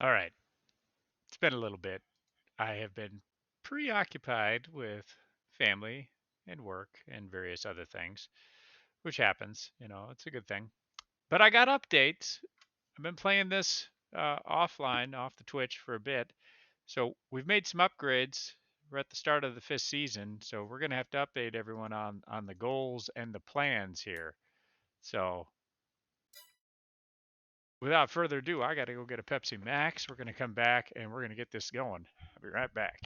All right. It's been a little bit. I have been preoccupied with family and work and various other things, which happens. It's a good thing. But I got updates. I've been playing this offline, off the Twitch for a bit. So we've made some upgrades. We're at the start of the fifth season, so we're gonna have to update everyone on the goals and the plans here. So without further ado, I got to go get a Pepsi Max. We're gonna come back and we're gonna get this going. I'll be right back.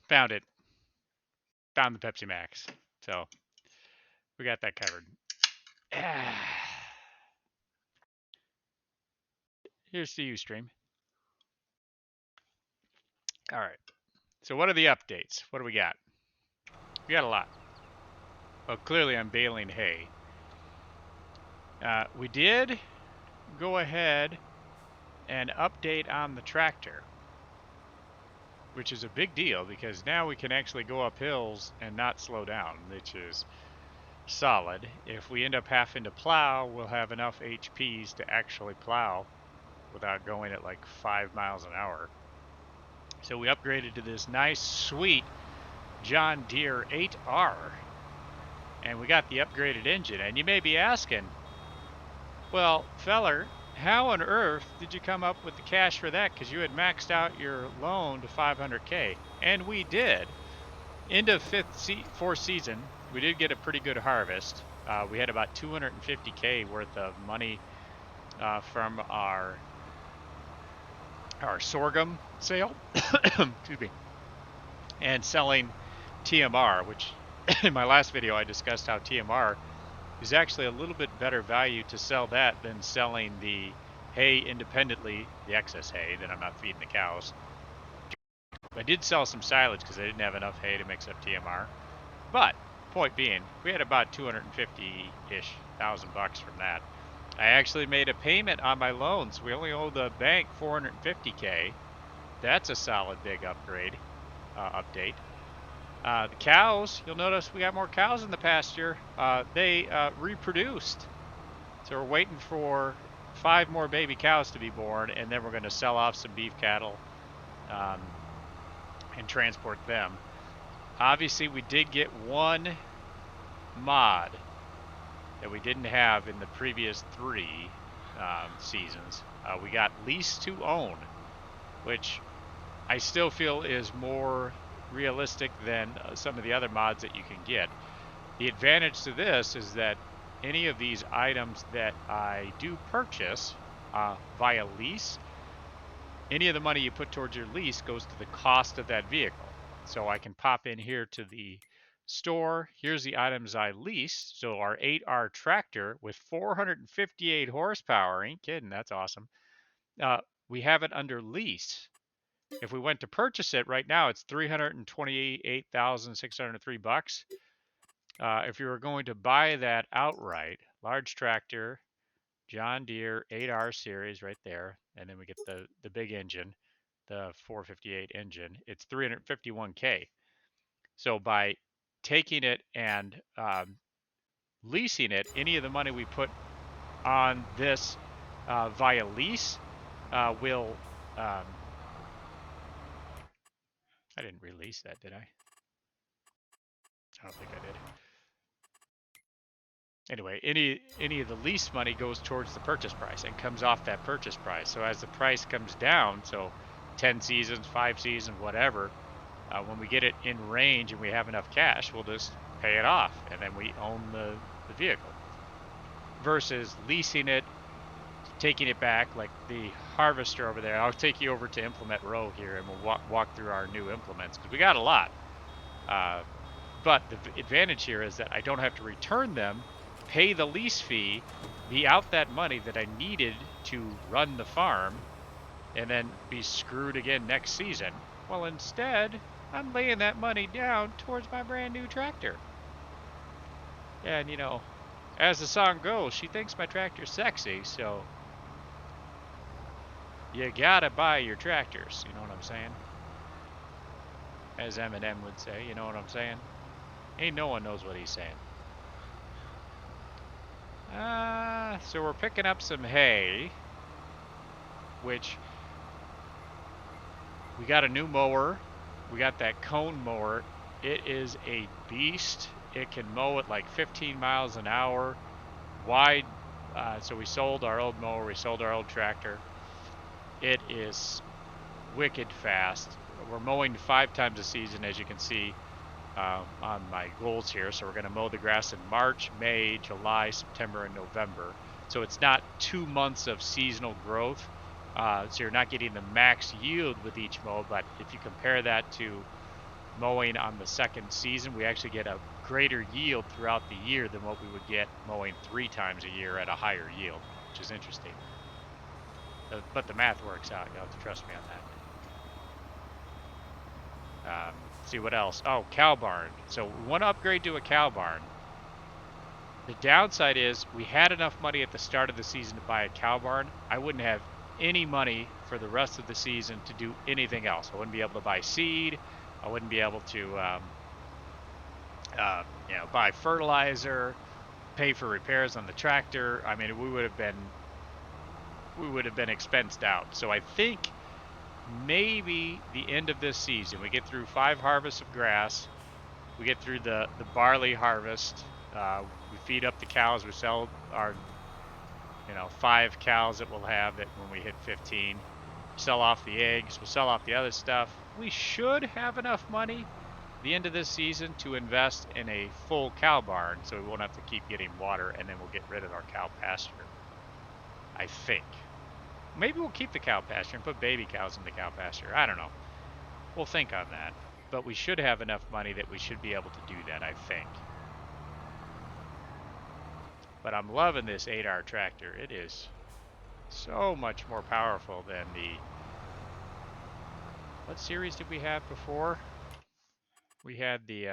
Found it. Found the Pepsi Max. So we got that covered. Here's the Ustream. All right. So what are the updates? What do we got? We got a lot. Well, clearly I'm baling hay. We did go ahead and update on the tractor, which is a big deal because now we can actually go up hills and not slow down, which is solid. If we end up having to plow, we'll have enough HPs to actually plow without going at like 5 miles an hour. So we upgraded to this nice, sweet John Deere 8R, and we got the upgraded engine. And you may be asking, well, feller, how on earth did you come up with the cash for that? Because you had maxed out your loan to 500K. And we did. End of fourth season, we did get a pretty good harvest. We had about 250K worth of money from our our sorghum sale, excuse me, and selling TMR, which in my last video I discussed how TMR is actually a little bit better value to sell that than selling the hay independently, the excess hay that I'm not feeding the cows. I did sell some silage because I didn't have enough hay to mix up TMR. But point being, we had about 250-ish thousand bucks from that. I actually made a payment on my loans. We only owe the bank 450K. That's a solid big upgrade, update. The cows, you'll notice we got more cows in the pasture. They reproduced. So we're waiting for 5 more baby cows to be born, and then we're going to sell off some beef cattle and transport them. Obviously, we did get one mod that we didn't have in the previous 3 seasons. We got lease to own, which I still feel is more realistic than some of the other mods that you can get. The advantage to this is that any of these items that I do purchase via lease, any of the money you put towards your lease goes to the cost of that vehicle. So I can pop in here to the store. Here's the items I leased. So our 8R tractor with 458 horsepower, ain't kidding, that's awesome. We have it under lease. If we went to purchase it right now, it's $328,603. If you were going to buy that outright, large tractor, John Deere 8R series right there, and then we get the big engine, the 458 engine, it's 351K. So by taking it and leasing it, any of the money we put on this via lease will I didn't release that, did I? I don't think I did. Anyway, any of the lease money goes towards the purchase price and comes off that purchase price. So as the price comes down, so 10 seasons, 5 seasons, whatever, when we get it in range and we have enough cash, we'll just pay it off, and then we own the vehicle. Versus leasing it, taking it back, like the harvester over there. I'll take you over to Implement Row here, and we'll walk through our new implements, because we got a lot. But the advantage here is that I don't have to return them, pay the lease fee, be out that money that I needed to run the farm, and then be screwed again next season. Well, instead, I'm laying that money down towards my brand new tractor. And, you know, as the song goes, she thinks my tractor's sexy, so you gotta buy your tractors, you know what I'm saying? As Eminem would say, you know what I'm saying? Ain't no one knows what he's saying. So we're picking up some hay, which we got a new mower. We got that cone mower. It is a beast. It can mow at like 15 miles an hour wide. So we sold our old mower. We sold our old tractor. It is wicked fast. We're mowing 5 times a season, as you can see on my goals here. So we're going to mow the grass in March, May, July, September, and November. So it's not 2 months of seasonal growth. So you're not getting the max yield with each mow, but if you compare that to mowing on the second season, we actually get a greater yield throughout the year than what we would get mowing 3 times a year at a higher yield, which is interesting. But the math works out. You'll have to trust me on that. See what else? Oh, cow barn. So we want to upgrade to a cow barn. The downside is we had enough money at the start of the season to buy a cow barn. I wouldn't have any money for the rest of the season to do anything else. I wouldn't be able to buy seed. I wouldn't be able to, you know, buy fertilizer, pay for repairs on the tractor. I mean, we would have been expensed out. So I think maybe the end of this season, we get through 5 harvests of grass, we get through the barley harvest, we feed up the cows, we sell our, you know, 5 cows that we'll have that when we hit 15, sell off the eggs, we'll sell off the other stuff. We should have enough money at the end of this season to invest in a full cow barn, so we won't have to keep getting water, and then we'll get rid of our cow pasture, I think. Maybe we'll keep the cow pasture and put baby cows in the cow pasture. I don't know. We'll think on that. But we should have enough money that we should be able to do that, I think. But I'm loving this 8R tractor. It is so much more powerful than the... What series did we have before? We had the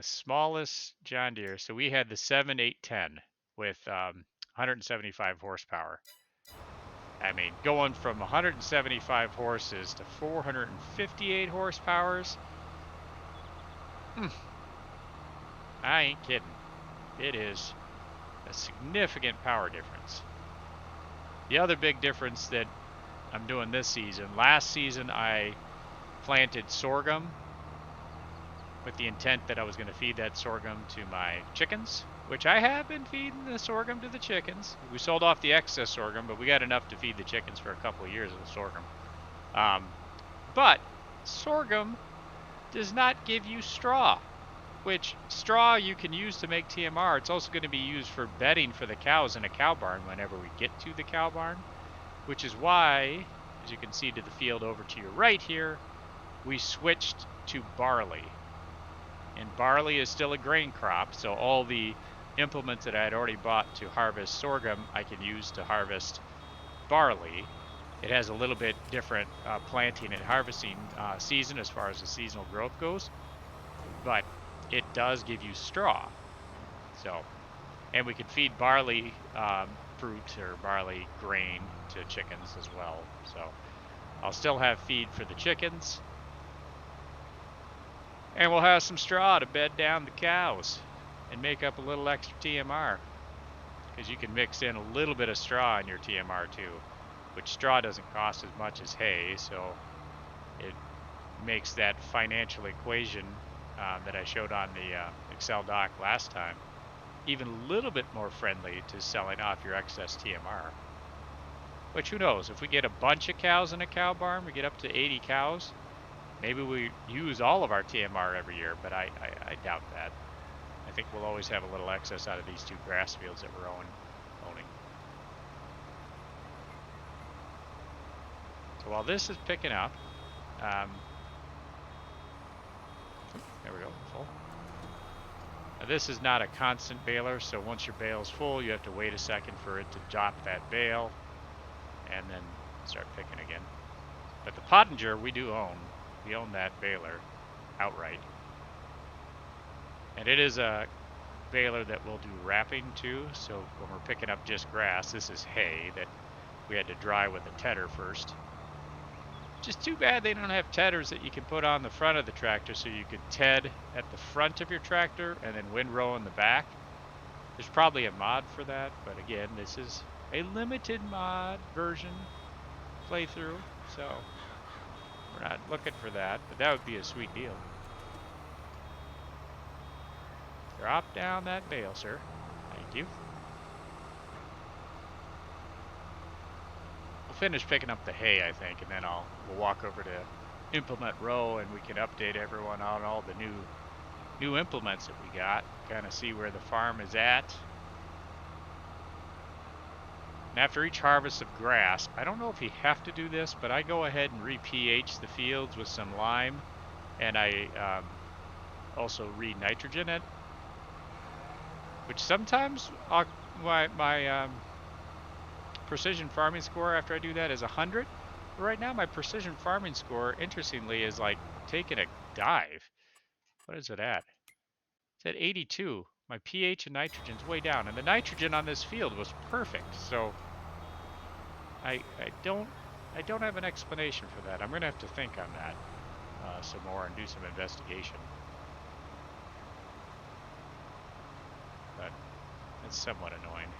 smallest John Deere. So we had the 7810 with 175 horsepower. I mean, going from 175 horses to 458 horsepowers. I ain't kidding. It is a significant power difference. The other big difference that I'm doing this season, last season I planted sorghum with the intent that I was going to feed that sorghum to my chickens, which I have been feeding the sorghum to the chickens. We sold off the excess sorghum, but we got enough to feed the chickens for a couple of years of the sorghum. But sorghum does not give you straw, which straw you can use to make TMR. It's also going to be used for bedding for the cows in a cow barn whenever we get to the cow barn, which is why, as you can see to the field over to your right here, we switched to barley. And barley is still a grain crop, so all the implements that I had already bought to harvest sorghum, I can use to harvest barley. It has a little bit different planting and harvesting season as far as the seasonal growth goes, but it does give you straw. So, and we can feed barley fruit or barley grain to chickens as well. So I'll still have feed for the chickens. And we'll have some straw to bed down the cows and make up a little extra TMR. Because you can mix in a little bit of straw in your TMR too, which straw doesn't cost as much as hay, so it makes that financial equation that I showed on the Excel doc last time even a little bit more friendly to selling off your excess TMR. Which, who knows, if we get a bunch of cows in a cow barn, we get up to 80 cows, maybe we use all of our TMR every year, but I doubt that. I think we'll always have a little excess out of these two grass fields that we're owning. So while this is picking up, there we go, full. Now this is not a constant baler, so once your bale's full, you have to wait a second for it to drop that bale and then start picking again. But the Pottinger we do own. We own that baler outright. And it is a baler that will do wrapping too, so when we're picking up just grass, this is hay that we had to dry with a tedder first. Just too bad they don't have tedders that you can put on the front of the tractor so you could ted at the front of your tractor and then windrow in the back. There's probably a mod for that, but again, this is a limited mod version playthrough, so we're not looking for that, but that would be a sweet deal. Drop down that bale, sir. Thank you. We'll finish picking up the hay, I think, and then we'll walk over to implement row and we can update everyone on all the new implements that we got, kind of see where the farm is at. And after each harvest of grass, I don't know if you have to do this, but I go ahead and re-pH the fields with some lime, and I also re-nitrogen it, which sometimes my precision farming score after I do that is 100. But right now my precision farming score, interestingly, is like taking a dive. What is it at? It's at 82. My pH and nitrogen's way down, and the nitrogen on this field was perfect. So I don't have an explanation for that. I'm gonna have to think on that some more and do some investigation. But it's somewhat annoying.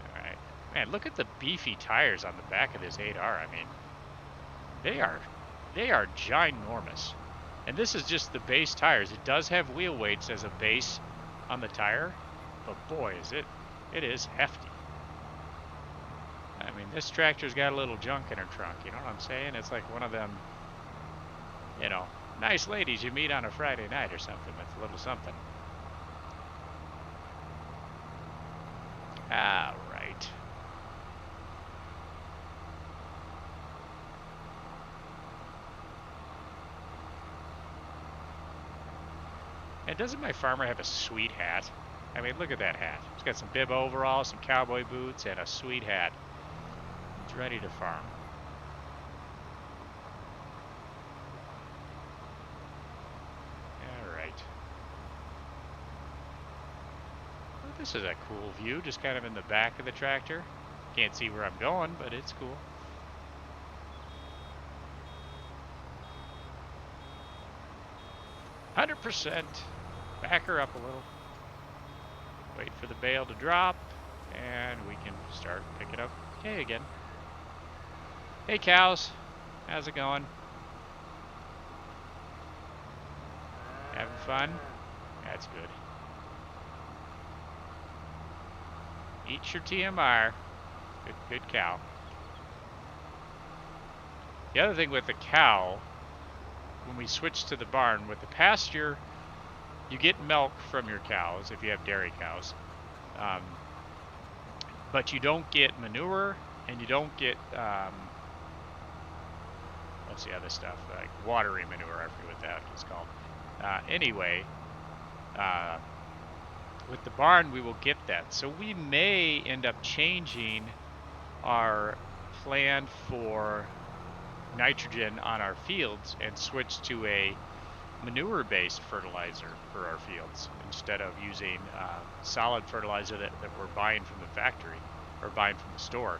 All right, man, look at the beefy tires on the back of this 8R. I mean, they are ginormous. And this is just the base tires. It does have wheel weights as a base on the tire, but boy, it is hefty. I mean, this tractor's got a little junk in her trunk, you know what I'm saying? It's like one of them, you know, nice ladies you meet on a Friday night or something with a little something. And doesn't my farmer have a sweet hat? I mean, look at that hat. He's got some bib overalls, some cowboy boots, and a sweet hat. He's ready to farm. All right. Well, this is a cool view, just kind of in the back of the tractor. Can't see where I'm going, but it's cool. %. Back her up a little. Wait for the bale to drop, and we can start picking up hay again. Hey cows, how's it going? Having fun? That's good. Eat your TMR. Good cow. The other thing with the cow, when we switch to the barn, with the pasture, you get milk from your cows if you have dairy cows. But you don't get manure, and you don't get, what's the other stuff? Like watery manure, I forget what that is called. Anyway, with the barn, we will get that. So we may end up changing our plan for nitrogen on our fields and switch to a manure-based fertilizer for our fields instead of using solid fertilizer that we're buying from the factory or buying from the store.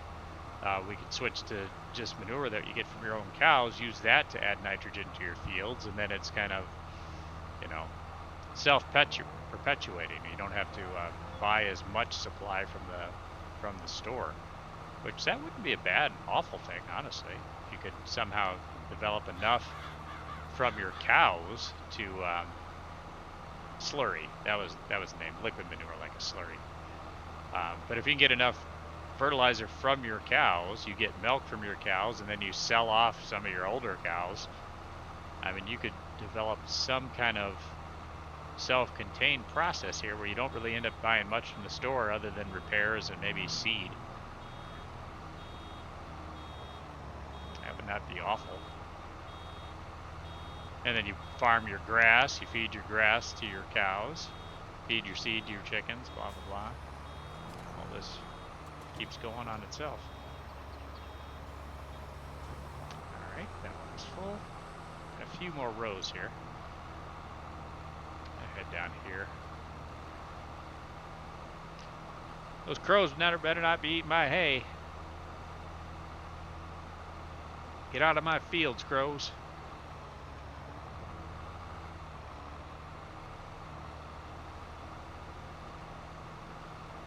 We could switch to just manure that you get from your own cows, use that to add nitrogen to your fields, and then it's kind of, you know, self-perpetuating. You don't have to buy as much supply from the store, which that wouldn't be a bad, awful thing, honestly. If you could somehow develop enough from your cows to slurry. That was the name, liquid manure, like a slurry. But if you can get enough fertilizer from your cows, you get milk from your cows, and then you sell off some of your older cows. I mean, you could develop some kind of self-contained process here where you don't really end up buying much from the store other than repairs and maybe seed. That would not be awful. And then you farm your grass, you feed your grass to your cows, feed your seed to your chickens, blah, blah, blah. All this keeps going on itself. All right, that one's full. A few more rows here. I head down here. Those crows better not be eating my hay. Get out of my fields, crows.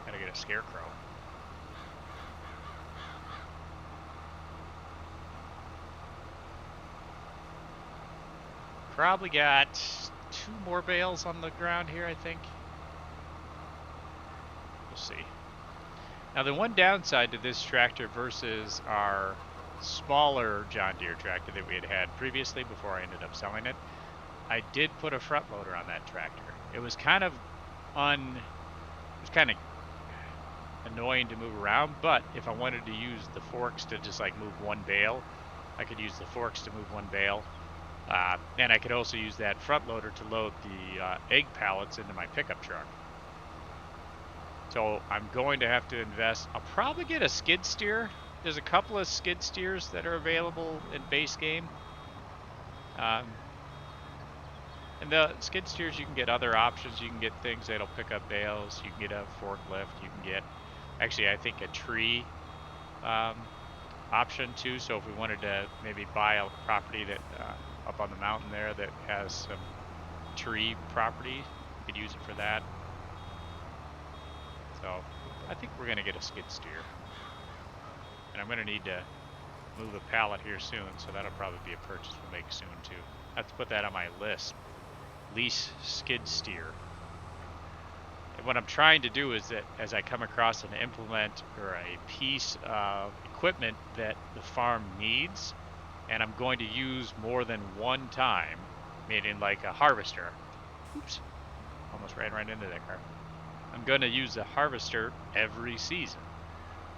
Gotta get a scarecrow. Probably got 2 more bales on the ground here, I think. We'll see. Now the one downside to this tractor versus our smaller John Deere tractor that we had previously before I ended up selling it, I did put a front loader on that tractor. It was kind of annoying to move around, but if I wanted to use the forks to just like move one bale, I could use the forks to move one bale. And I could also use that front loader to load the egg pallets into my pickup truck. So I'm going to have to invest. I'll probably get a skid steer. There's a couple of skid steers that are available in base game. And the skid steers, you can get other options. You can get things that'll pick up bales. You can get a forklift. You can get, actually, I think a tree option too. So if we wanted to maybe buy a property that up on the mountain there that has some tree property, we could use it for that. So I think we're going to get a skid steer. And I'm going to need to move a pallet here soon, so that'll probably be a purchase we'll make soon too. I have to put that on my list. Lease skid steer. And what I'm trying to do is that as I come across an implement or a piece of equipment that the farm needs, and I'm going to use more than one time, meaning like a harvester. Oops, almost ran right into that car. I'm going to use the harvester every season.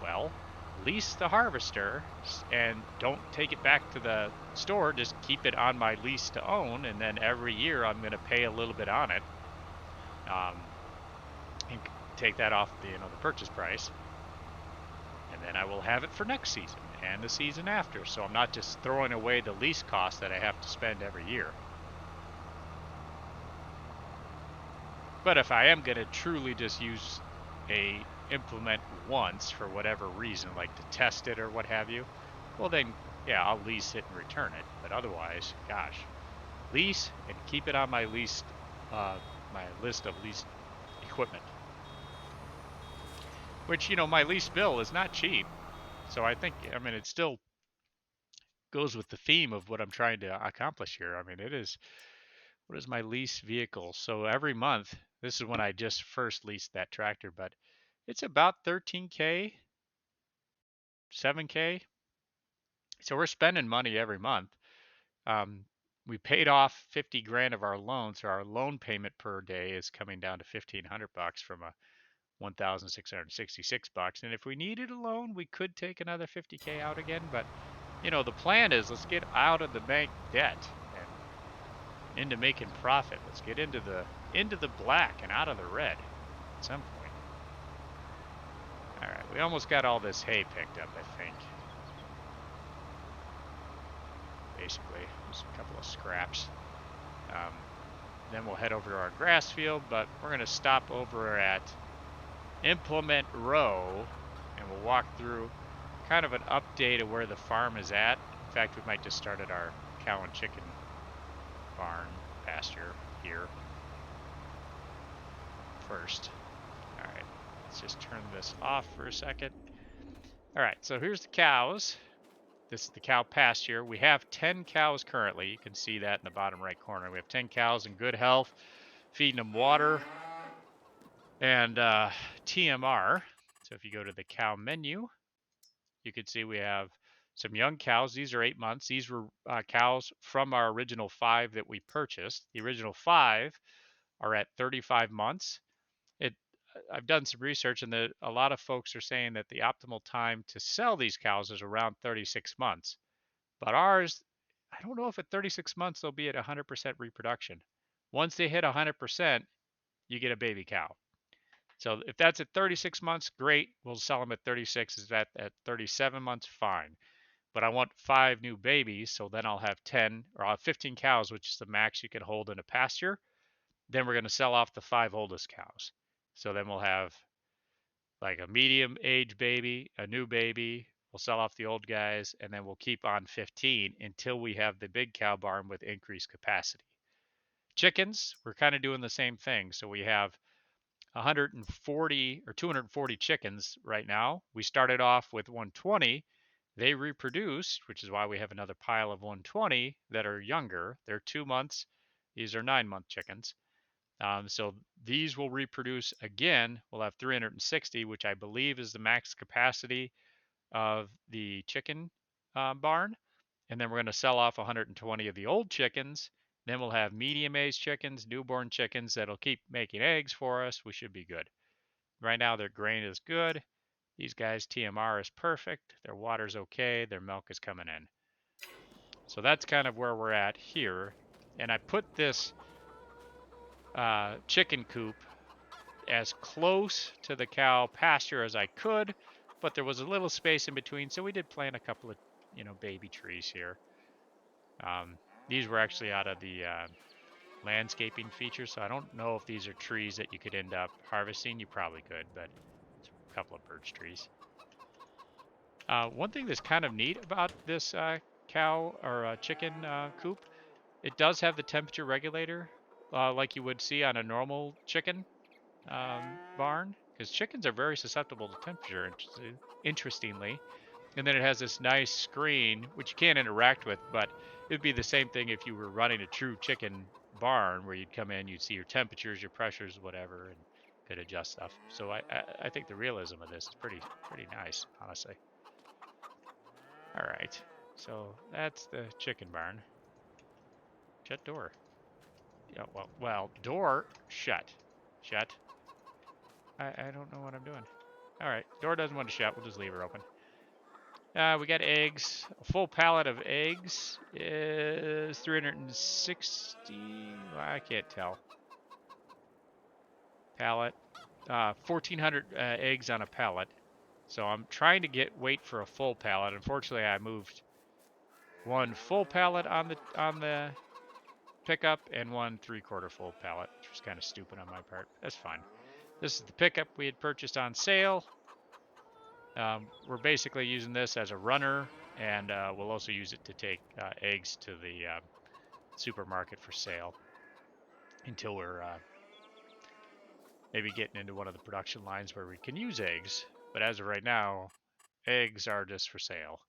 Well, lease the harvester and don't take it back to the store. Just keep it on my lease to own, and then every year I'm going to pay a little bit on it. and take that off the the purchase price, and then I will have it for next season and the season after. So I'm not just throwing away the lease cost that I have to spend every year. But if I am going to truly just use a implement once for whatever reason, like to test it or what have you, well then, yeah, I'll lease it and return it. But otherwise, gosh, lease and keep it on my list of leased equipment. Which, my lease bill is not cheap. So I think, it still goes with the theme of what I'm trying to accomplish here. It is, what is my lease vehicle? So every month, this is when I just first leased that tractor, but it's about 13K, 7K. So we're spending money every month. Um, we paid off 50 grand of our loan, so our loan payment per day is coming down to $1,500 from a 1,666 bucks. And if we needed a loan, we could take another 50K out again. But the plan is let's get out of the bank debt and into making profit. Let's get into the black and out of the red at some point. All right, we almost got all this hay picked up, I think. Basically, just a couple of scraps. Then we'll head over to our grass field, but we're going to stop over at Implement Row, and we'll walk through kind of an update of where the farm is at. In fact, we might just start at our cow and chicken barn pasture here first. All right, let's just turn this off for a second. All right, so here's the cows. This is the cow pasture. We have 10 cows currently. You can see that in the bottom right corner. We have 10 cows in good health, feeding them water and TMR. So if you go to the cow menu, you can see we have some young cows. These are 8 months. These were cows from our original 5 that we purchased. The original 5 are at 35 months. I've done some research, and a lot of folks are saying that the optimal time to sell these cows is around 36 months. But ours, I don't know if at 36 months they'll be at 100% reproduction. Once they hit 100%, you get a baby cow. So if that's at 36 months, great. We'll sell them at 36. Is that at 37 months? Fine. But I want 5 new babies, so then I'll have 10 or I'll have 15 cows, which is the max you can hold in a pasture. Then we're going to sell off the 5 oldest cows. So then we'll have like a medium age baby, a new baby. We'll sell off the old guys, and then we'll keep on 15 until we have the big cow barn with increased capacity. Chickens, we're kind of doing the same thing. So we have 140 or 240 chickens right now. We started off with 120. They reproduced, which is why we have another pile of 120 that are younger. They're 2 months. These are 9-month chickens. So these will reproduce again. We'll have 360, which I believe is the max capacity of the chicken barn. And then we're going to sell off 120 of the old chickens. Then we'll have medium-aged chickens, newborn chickens that'll keep making eggs for us. We should be good. Right now, their grain is good. These guys, TMR is perfect. Their water's okay. Their milk is coming in. So that's kind of where we're at here. And I put this chicken coop as close to the cow pasture as I could, but there was a little space in between, so we did plant a couple of, baby trees here. These were actually out of the landscaping feature, so I don't know if these are trees that you could end up harvesting. You probably could, but it's a couple of birch trees. One thing that's kind of neat about this cow or chicken coop, it does have the temperature regulator like you would see on a normal chicken barn, because chickens are very susceptible to temperature, interestingly. And then it has this nice screen, which you can't interact with, but it would be the same thing if you were running a true chicken barn where you'd come in, you'd see your temperatures, your pressures, whatever, and could adjust stuff. So I think the realism of this is pretty nice, honestly. All right, so that's the chicken barn. Shut door. Yeah, well, door shut. Shut. I don't know what I'm doing. All right, door doesn't want to shut. We'll just leave her open. We got eggs. A full pallet of eggs is 360. Well, I can't tell. pallet. 1,400 eggs on a pallet. So I'm trying to wait for a full pallet. Unfortunately, I moved one full pallet on the pickup and one 3/4 full pallet, which was kind of stupid on my part. That's fine. This is the pickup we had purchased on sale. We're basically using this as a runner, and we'll also use it to take eggs to the supermarket for sale until we're maybe getting into one of the production lines where we can use eggs. But as of right now, eggs are just for sale.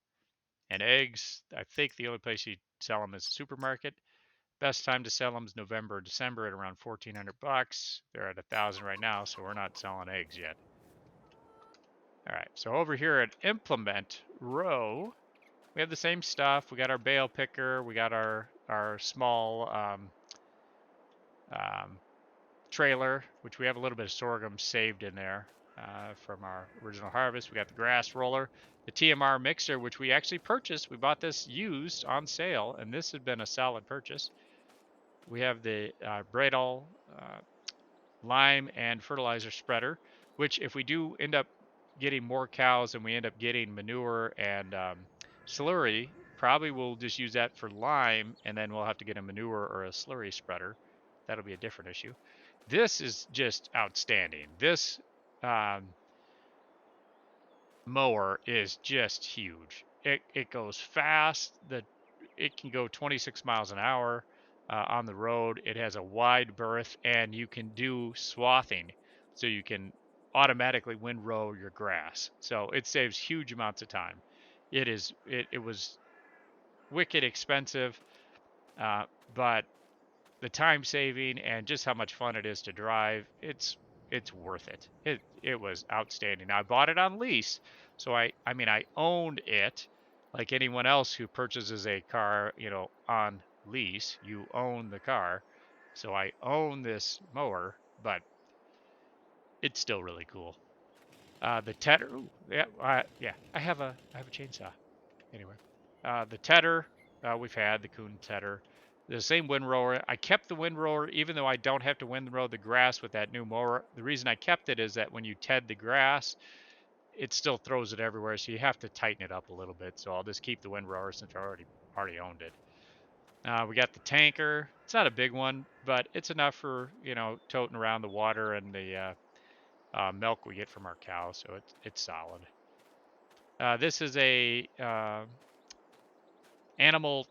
And eggs, I think the only place you sell them is the supermarket. Best time to sell them is November or December at around 1,400 bucks. They're at 1,000 right now, so we're not selling eggs yet. All right, so over here at implement row, we have the same stuff. We got our bale picker. We got our small trailer, which we have a little bit of sorghum saved in there from our original harvest. We got the grass roller, the TMR mixer, which we actually purchased. We bought this used on sale, and this had been a solid purchase. We have the Bradle lime and fertilizer spreader, which if we do end up getting more cows and we end up getting manure and slurry, probably we'll just use that for lime, and then we'll have to get a manure or a slurry spreader. That'll be a different issue. This is just outstanding. This um, mower is just huge. It goes fast. It can go 26 miles an hour on the road. It has a wide berth, and you can do swathing, so you can automatically windrow your grass. So it saves huge amounts of time. It was wicked expensive, but the time saving and just how much fun it is to drive, it's worth it. It was outstanding. I bought it on lease, so I mean I owned it like anyone else who purchases a car, on lease, you own the car. So I own this mower, but it's still really cool. The tedder, ooh, yeah, I have a chainsaw. Anyway, the tedder we've had the Kuhn tedder, the same windrower. I kept the windrower even though I don't have to windrow the grass with that new mower. The reason I kept it is that when you ted the grass, it still throws it everywhere, so you have to tighten it up a little bit. So I'll just keep the windrower since I already owned it. We got the tanker. It's not a big one, but it's enough for toting around the water and the milk we get from our cows. So it's solid. This is a animal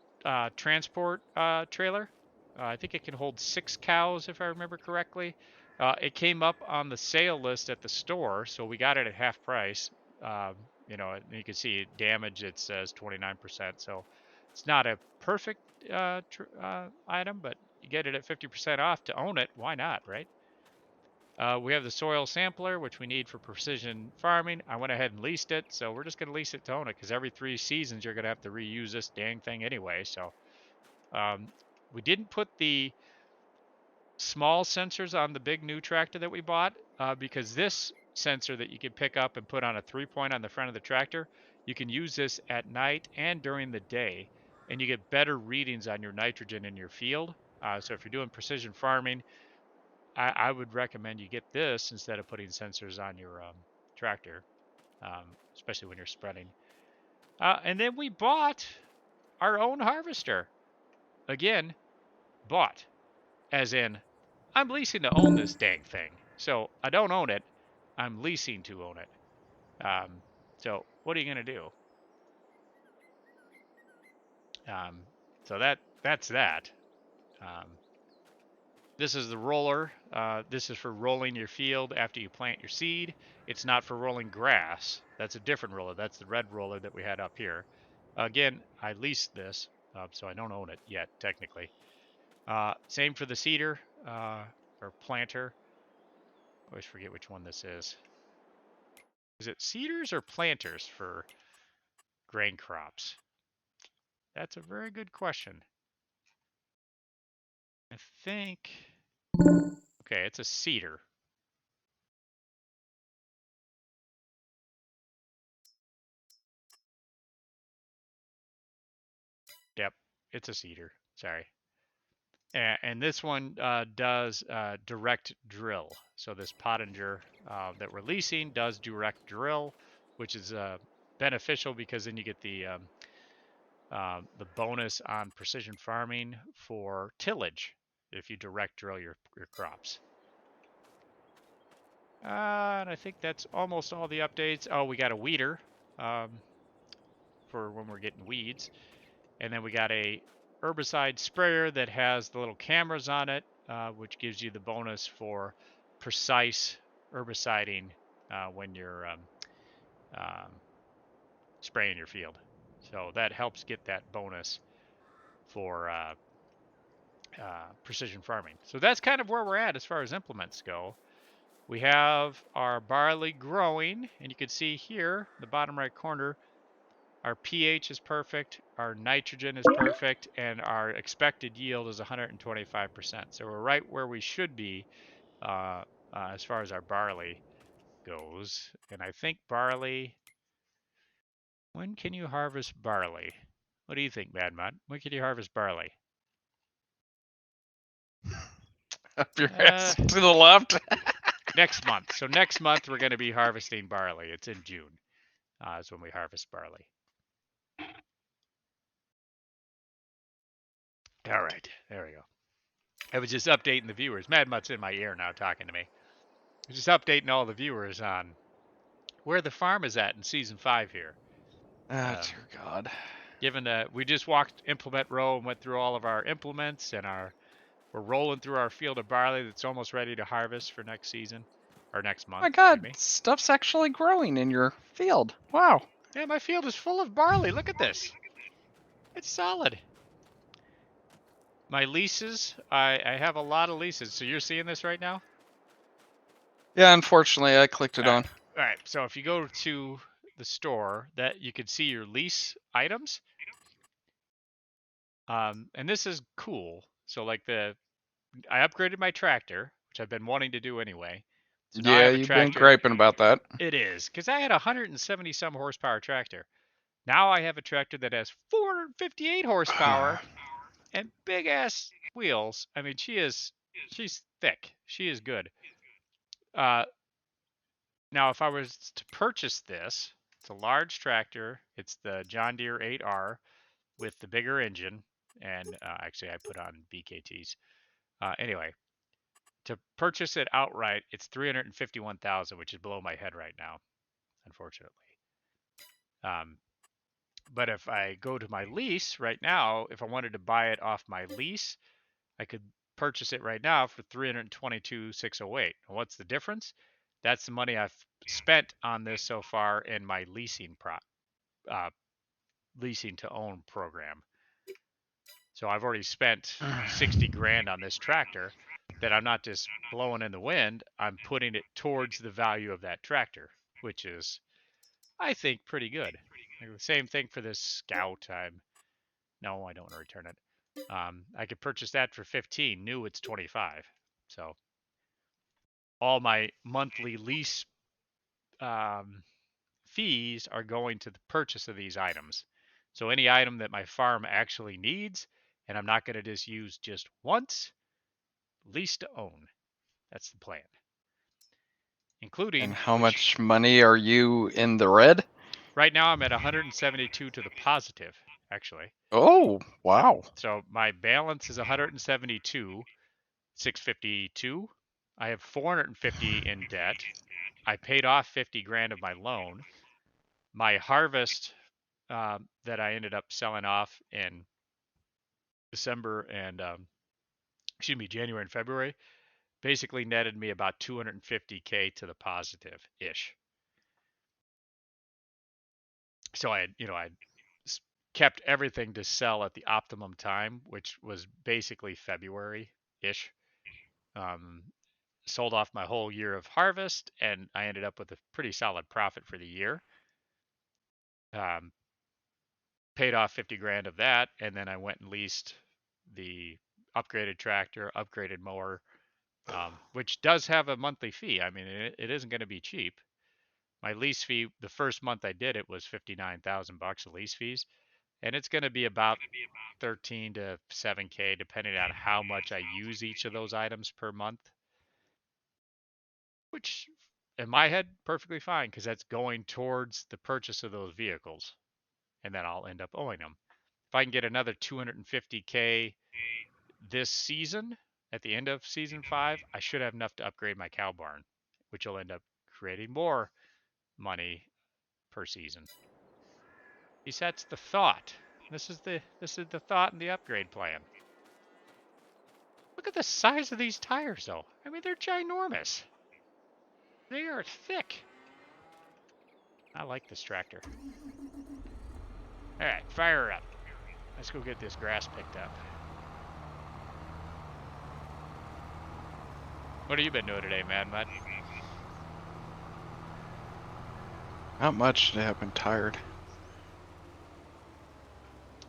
transport trailer. I think it can hold 6 cows, if I remember correctly. It came up on the sale list at the store, so we got it at half price. Um, you can see damage. It says 29%, so it's not a perfect item, but you get it at 50% off to own it. Why not, right? We have the soil sampler, which we need for precision farming. I went ahead and leased it, so we're just going to lease it to own it, because every 3 seasons you're going to have to reuse this dang thing anyway. So we didn't put the small sensors on the big new tractor that we bought because this sensor that you can pick up and put on a 3-point on the front of the tractor, you can use this at night and during the day, and you get better readings on your nitrogen in your field. So if you're doing precision farming, I would recommend you get this instead of putting sensors on your tractor, especially when you're spreading. And then we bought our own harvester. Again, bought, as in, I'm leasing to own this dang thing. So I don't own it. I'm leasing to own it. So what are you going to do? Um, so that's that. Um, This is the roller. This is for rolling your field after you plant your seed. It's not for rolling grass. That's a different roller. That's the red roller that we had up here. Again, I leased this, so I don't own it yet, technically. Same for the seeder or planter. I always forget which one this is. Is it seeders or planters for grain crops? That's a very good question. I think, okay, it's a seeder. Yep, it's a seeder. Sorry. And this one does direct drill. So this Pottinger that we're leasing does direct drill, which is beneficial because then you get the bonus on precision farming for tillage if you direct drill your crops. And I think that's almost all the updates. Oh, we got a weeder for when we're getting weeds. And then we got a herbicide sprayer that has the little cameras on it, which gives you the bonus for precise herbiciding when you're spraying your field. So that helps get that bonus for precision farming. So that's kind of where we're at as far as implements go. We have our barley growing, and you can see here, the bottom right corner, our pH is perfect, our nitrogen is perfect, and our expected yield is 125%. So we're right where we should be as far as our barley goes. And I think barley, when can you harvest barley? What do you think, Madmud? When can you harvest barley? Up your ass to the left. Next month. So next month we're going to be harvesting barley. It's in June. Is when we harvest barley. All right, there we go. I was just updating the viewers. Mad Mutt's in my ear now talking to me. I was just updating all the viewers on where the farm is at in season 5 here. Oh, dear God. Given that we just walked implement row and went through all of our implements and we're rolling through our field of barley that's almost ready to harvest for next season or next month. Oh my God, stuff's actually growing in your field. Wow. Yeah, my field is full of barley. Look at this. It's solid. My leases, I have a lot of leases. So you're seeing this right now? Yeah, unfortunately, I clicked it on. All right. So if you go to the store, that you can see your lease items. And this is cool. So like I upgraded my tractor, which I've been wanting to do anyway. So now I Yeah, have a you've been tractor. griping about that. It is because I had a 170 some horsepower tractor. Now I have a tractor that has 458 horsepower and big ass wheels. I mean, she's thick. She is good. Now if I was to purchase this, it's a large tractor. It's the John Deere 8R with the bigger engine, and actually I put on BKTs. Anyway, to purchase it outright, it's 351,000, which is below my head right now, unfortunately. But if I go to my lease right now, if I wanted to buy it off my lease, I could purchase it right now for 322,608. And what's the difference? That's the money I've spent on this so far in my leasing to own program. So I've already spent 60 grand on this tractor that I'm not just blowing in the wind. I'm putting it towards the value of that tractor, which is, I think, pretty good. Like the same thing for this Scout. No, I don't want to return it. I could purchase that for 15. New, it's 25. So all my monthly lease fees are going to the purchase of these items. So any item that my farm actually needs, and I'm not going to just use just once, lease to own. That's the plan. Including. And how much money are you in the red? Right now I'm at 172 to the positive, actually. Oh, wow. So my balance is 172, 652. I have 450 in debt. I paid off 50 grand of my loan. My harvest that I ended up selling off in December and January and February basically netted me about 250K to the positive ish. So I kept everything to sell at the optimum time, which was basically February ish. Sold off my whole year of harvest, and I ended up with a pretty solid profit for the year. Paid off 50 grand of that, and then I went and leased the upgraded tractor, upgraded mower, which does have a monthly fee. I mean, it isn't going to be cheap. My lease fee, the first month I did it was $59,000 of lease fees, and it's going to be about 13 to 7K depending on how much I use each of those items per month, which in my head perfectly fine because that's going towards the purchase of those vehicles, and then I'll end up owing them. If I can get another 250K this season at the end of season 5, I should have enough to upgrade my cow barn, which will end up creating more money per season. At least that's the thought. This is the thought in the upgrade plan. Look at the size of these tires, though. I mean, they're ginormous. They are thick. I like this tractor. All right, fire her up. Let's go get this grass picked up. What have you been doing today, Mad Mud? Not much today. I've been tired.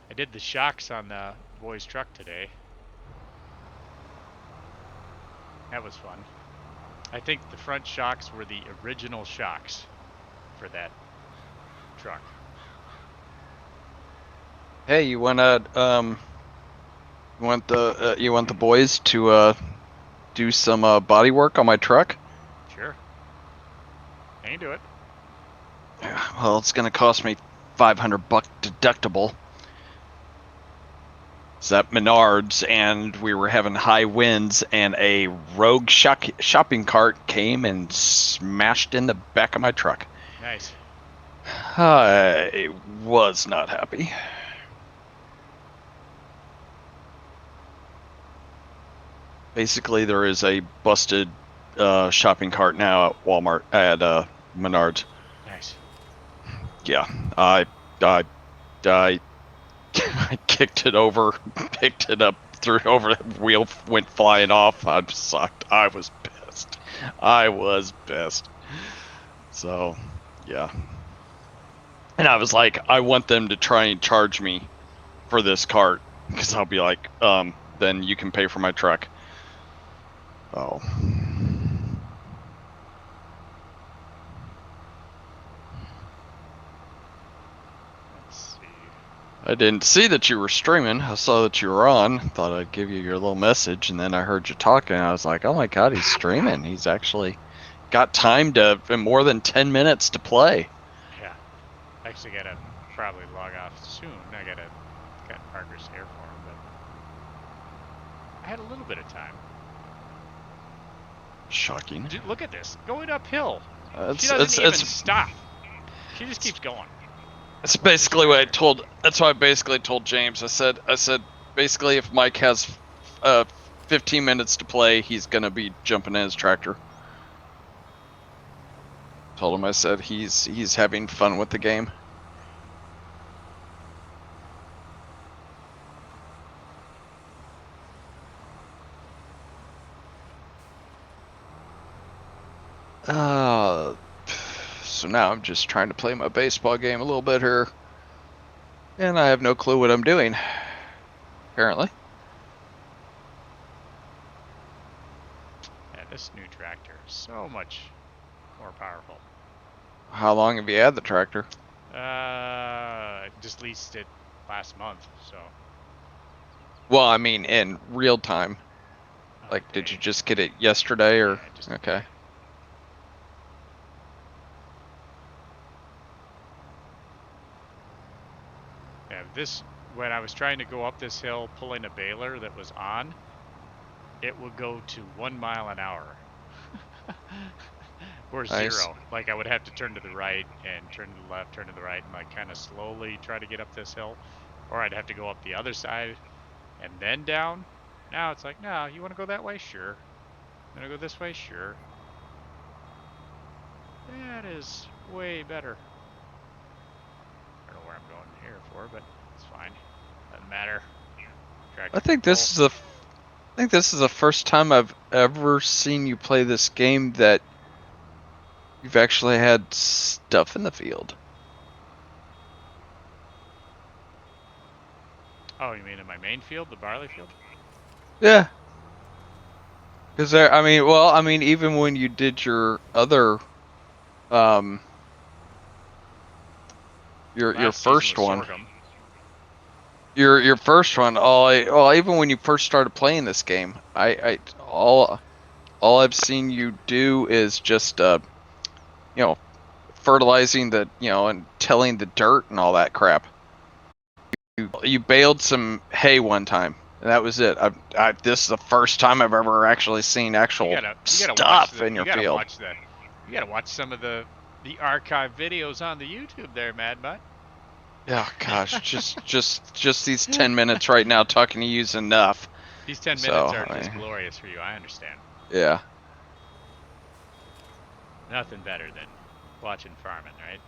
I did the shocks on the boy's truck today. That was fun. I think the front shocks were the original shocks for that truck. Hey, you wanna you want the boys to do some body work on my truck? Sure. I can do it. Yeah, well, it's gonna cost me $500 deductible. It's at Menards, and we were having high winds, and a rogue shopping cart came and smashed in the back of my truck. Nice. I was not happy. Basically, there is a busted shopping cart now at Walmart, at Menards. Nice. Yeah, I I kicked it over, picked it up, threw it over, the wheel went flying off. I sucked. I was pissed. So, yeah. And I was like, I want them to try and charge me for this cart, because I'll be like, then you can pay for my truck. Oh. Let's see. I didn't see that you were streaming. I saw that you were on. Thought I'd give you your little message, and then I heard you talking. I was like, oh my god, he's streaming. He's actually got time to more than 10 minutes to play. Yeah. I actually gotta probably log off soon. I gotta got Parker's hair for him, but I had a little bit of time. Shocking. Dude, look at this. Going uphill. It's, She doesn't it's, even it's, stop. She just keeps going. That's basically what I told. That's what I basically told James. I said basically if Mike has 15 minutes to play, he's gonna be jumping in his tractor. Told him I said he's having fun with the game. So now I'm just trying to play my baseball game a little bit here, and I have no clue what I'm doing. Apparently. Yeah, this new tractor is so much more powerful. How long have you had the tractor? Just leased it last month, so. Well, I mean in real time. Like, did you just get it yesterday or? Yeah, just okay. today. Yeah, this, when I was trying to go up this hill pulling a baler that was on, it would go to 1 mile an hour. Or Nice. 0. Like I would have to turn to the right and turn to the left, turn to the right, and like kind of slowly try to get up this hill. Or I'd have to go up the other side and then down. Now it's like, no, you want to go that way? Sure. You want to go this way? Sure. That is way better. I don't know where I'm going here for, but it's fine. Doesn't matter. I think this is the first time I've ever seen you play this game that you've actually had stuff in the field. Oh, you mean in my main field, the barley field? Yeah. Because I mean, even when you did your other, your Last season first was one. sorghum. Your first one, even when you first started playing this game, all I've seen you do is just you know, fertilizing the, and tilling the dirt and all that crap. You baled some hay one time, and that was it. This is the first time I've ever actually seen actual stuff in your field. You gotta watch some of the archive videos on the YouTube there, Mad Butt. Yeah, gosh, just these 10 minutes right now talking to you is enough. These 10 minutes are just glorious for you. I understand. Yeah. Nothing better than watching farming, right?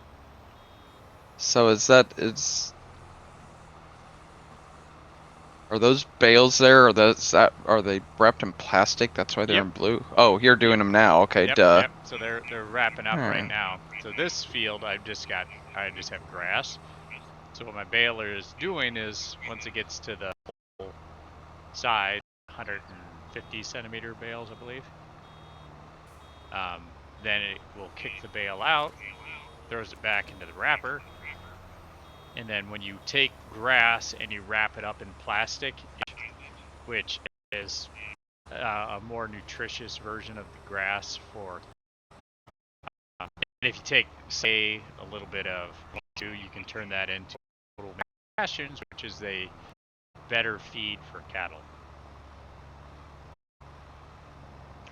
So are those bales there? Are they wrapped in plastic? That's why they're in blue. Oh, you're doing them now. Okay, duh. Yep. So they're wrapping up right now. So this field I just have grass. So what my baler is doing is once it gets to the whole side, 150 centimeter bales, I believe. Then it will kick the bale out, throws it back into the wrapper, and then when you take grass and you wrap it up in plastic, which is a more nutritious version of the grass for. If you take, say, a little bit of you can turn that into total rations, which is a better feed for cattle.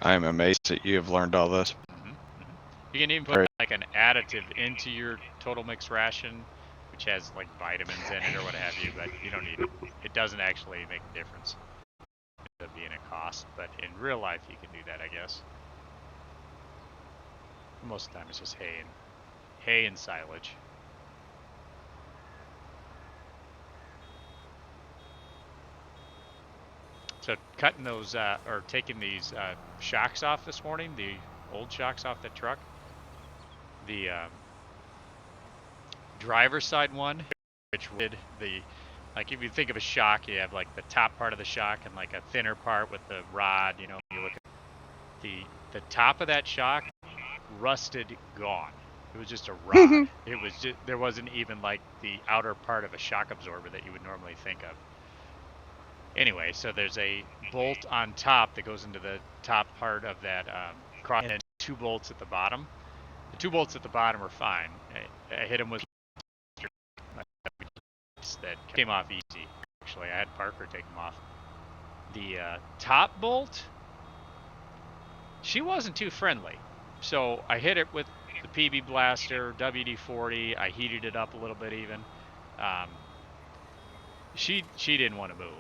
I am amazed that you have learned all this. You can even put like an additive into your total mix ration, which has like vitamins in it or what have you, but you don't need it. It doesn't actually make a difference. It'll be in a cost, but in real life you can do that, I guess. Most of the time it's just hay and silage. So cutting those or taking these shocks off this morning, the old shocks off the truck. The driver's side one, which did like if you think of a shock, you have like the top part of the shock and like a thinner part with the rod. You look at the top of that shock, rusted, gone. It was just a rod. It was just, there wasn't even like the outer part of a shock absorber that you would normally think of. Anyway, so there's a bolt on top that goes into the top part of that cross, and 2 bolts at the bottom. The 2 bolts at the bottom are fine. I hit them with that came off easy. Actually, I had Parker take them off. The top bolt, she wasn't too friendly. So I hit it with the PB Blaster, WD-40. I heated it up a little bit even. She didn't want to move.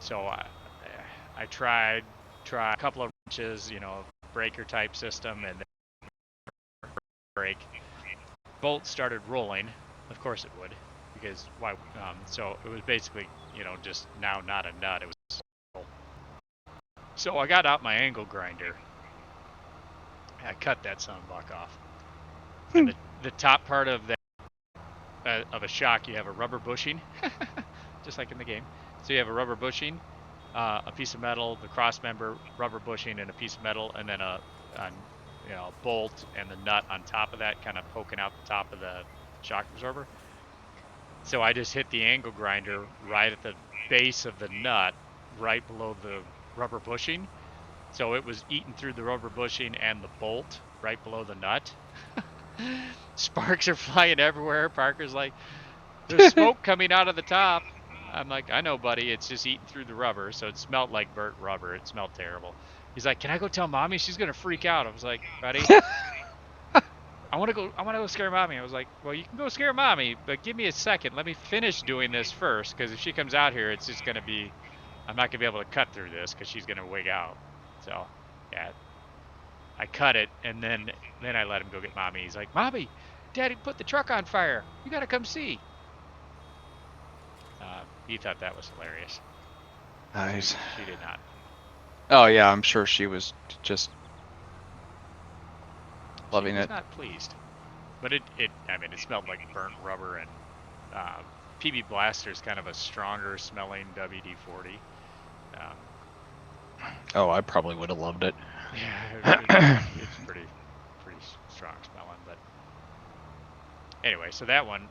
So I tried a couple of wrenches, breaker type system, and then brake. Bolt started rolling. Of course it would, because why? So it was basically, just now not a nut. It was. So I got out my angle grinder. I cut that sonbuck off. And the top part of that of a shock, you have a rubber bushing, just like in the game. So you have a rubber bushing, a piece of metal, the cross member, rubber bushing, and a piece of metal, and then a bolt and the nut on top of that, kind of poking out the top of the shock absorber. So I just hit the angle grinder right at the base of the nut, right below the rubber bushing. So it was eating through the rubber bushing and the bolt right below the nut. Sparks are flying everywhere. Parker's like, there's smoke coming out of the top. I'm like, I know, buddy. It's just eating through the rubber. So it smelled like burnt rubber. It smelled terrible. He's like, can I go tell mommy? She's going to freak out. I was like, buddy, I want to go scare mommy. I was like, well, you can go scare mommy, but give me a second. Let me finish doing this first. Because if she comes out here, it's just going to be, I'm not going to be able to cut through this because she's going to wig out. So, yeah, I cut it, and then I let him go get mommy. He's like, mommy, daddy put the truck on fire. You got to come see. He thought that was hilarious. Nice. She did not. Oh, yeah, I'm sure she was just loving it. She was not pleased. But it smelled like burnt rubber, and PB Blaster's kind of a stronger smelling WD-40. Oh, I probably would have loved it. Yeah, it's pretty strong smelling. But anyway, so that one,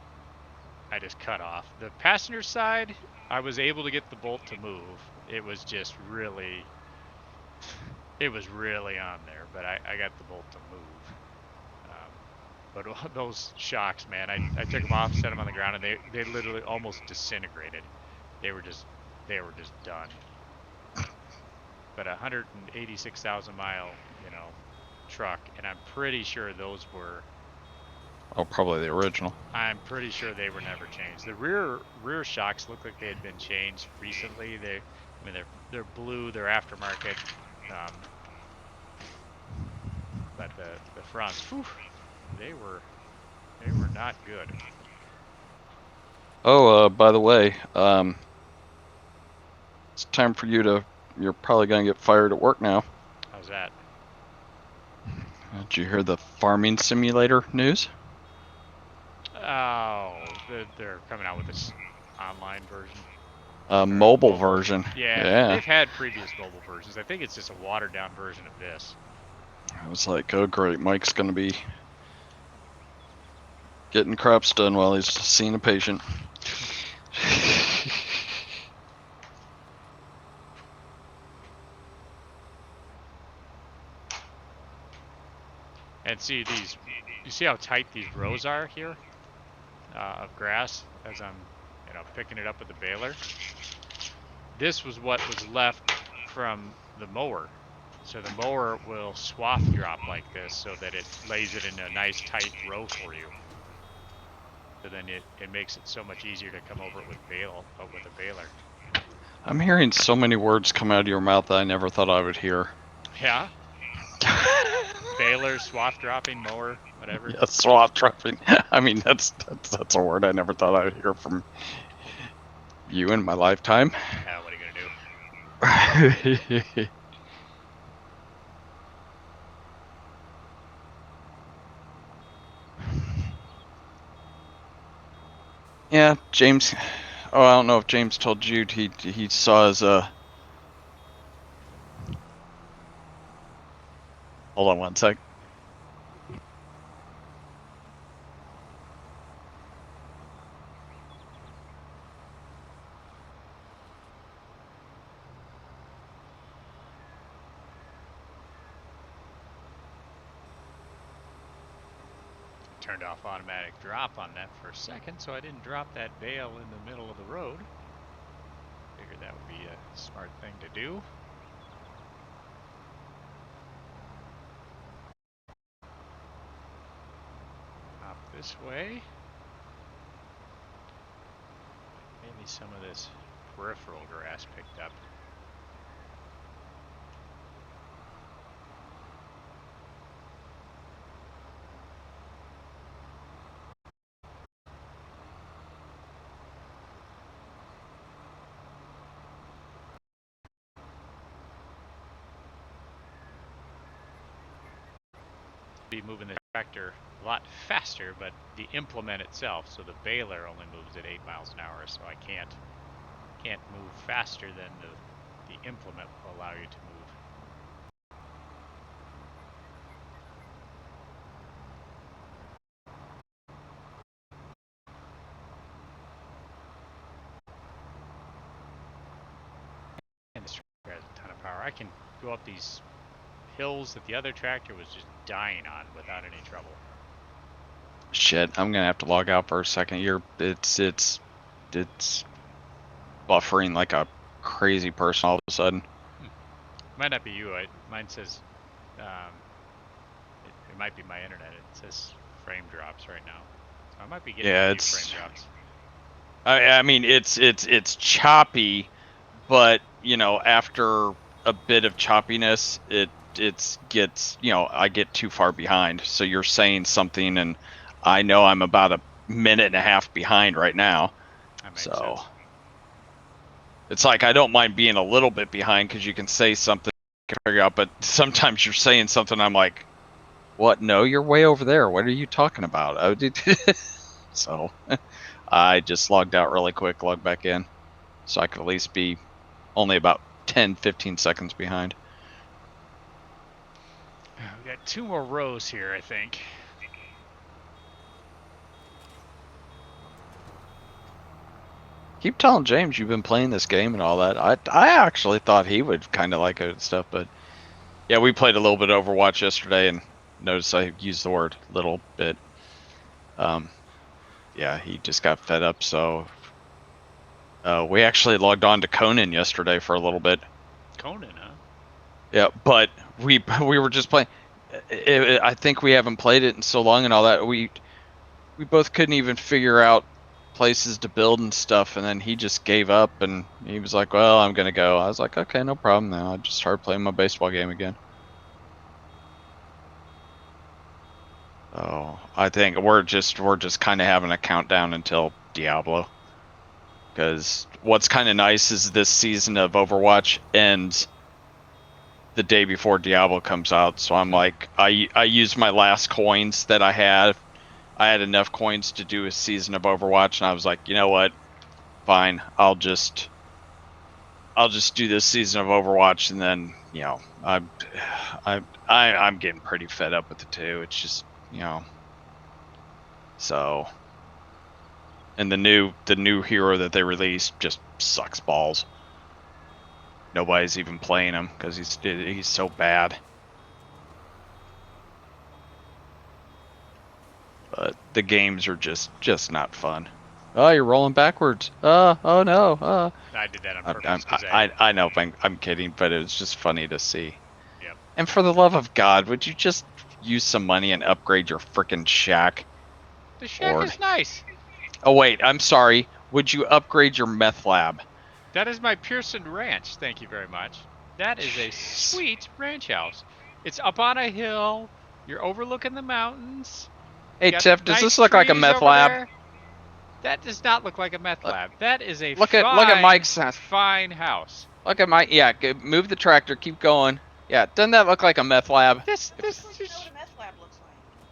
I just cut off. The passenger side, I was able to get the bolt to move. It was just really, it was really on there, but I got the bolt to move. But those shocks, man, I took them off, set them on the ground, and they literally almost disintegrated. They were just done. But a 186,000 mile, truck, and I'm pretty sure those were. Oh, probably the original. I'm pretty sure they were never changed. The rear shocks look like they had been changed recently. They're blue. They're aftermarket. But the fronts, whew, they were not good. Oh, by the way, it's time for you to. You're probably gonna get fired at work now. How's that? Did you hear the farming simulator news? Oh, they're coming out with this online version. Mobile version. Yeah, Yeah. they've had previous mobile versions. I think it's just a watered down version of this. I was like, oh great, Mike's gonna be getting crops done while he's seeing a patient. And see these, you see how tight these rows are here of grass as I'm, picking it up with the baler. This was what was left from the mower. So the mower will swath drop like this so that it lays it in a nice tight row for you. So then it makes it so much easier to come over it with a baler. I'm hearing so many words come out of your mouth that I never thought I would hear. Yeah. Baler, swath dropping, mower, whatever. Yeah, swath dropping. I mean, that's a word I never thought I'd hear from you in my lifetime. What are you gonna do? Yeah, James. Oh, I don't know if James told you he saw his Hold on one sec. Turned off automatic drop on that for a second, so I didn't drop that bale in the middle of the road. Figured that would be a smart thing to do. Up this way. Maybe some of this peripheral grass picked up. Be moving the tractor a lot faster, but the implement itself, so the baler only moves at 8 miles an hour, so I can't move faster than the implement will allow you to move. And this tractor has a ton of power. I can go up these hills that the other tractor was just dying on without any trouble. Shit, I'm gonna have to log out for a second. It's buffering like a crazy person all of a sudden. Might not be you. Mine says it might be my internet. It says frame drops right now, so I might be getting a few frame drops. I mean, it's choppy, but after a bit of choppiness, it gets I get too far behind. So you're saying something, and I know I'm about a minute and a half behind right now. That makes sense. It's like I don't mind being a little bit behind because you can say something, I can figure out. But sometimes you're saying something, I'm like, what? No, you're way over there. What are you talking about? Oh, so I just logged out really quick, logged back in, so I could at least be only about 10-15 seconds behind. We got 2 more rows here, I think. keep telling James you've been playing this game and all that. I actually thought he would kind of like it and stuff, but yeah, we played a little bit of Overwatch yesterday and noticed I used the word little bit. Yeah, he just got fed up, so we actually logged on to Conan yesterday for a little bit. Conan, huh? Yeah, but we were just playing. I think we haven't played it in so long and all that. We both couldn't even figure out places to build and stuff, and then he just gave up and he was like, "Well, I'm gonna go." I was like, "Okay, no problem." Now I just started playing my baseball game again. Oh, I think we're just kind of having a countdown until Diablo. Because what's kind of nice is this season of Overwatch ends the day before Diablo comes out. So I'm like, I used my last coins that I had. I had enough coins to do a season of Overwatch, and I was like, you know what? Fine, I'll just do this season of Overwatch, and then I'm getting pretty fed up with it too. It's just so. And the new hero that they released just sucks balls. Nobody's even playing him because he's so bad. But the games are just not fun. Oh, you're rolling backwards. Oh no. I did that on purpose. I know I'm kidding, but it was just funny to see. Yep. And for the love of God, would you just use some money and upgrade your frickin' shack? The shack is nice. Oh wait, I'm sorry. Would you upgrade your meth lab? That is my Pearson Ranch. Thank you very much. That is a sweet ranch house. It's up on a hill. You're overlooking the mountains. Hey Tiff, does this look like a meth lab? There. That does not look like a meth lab. That is a look at Mike's house. Fine house. Look at Mike. Yeah, move the tractor. Keep going. Yeah, doesn't that look like a meth lab? This what a meth lab looks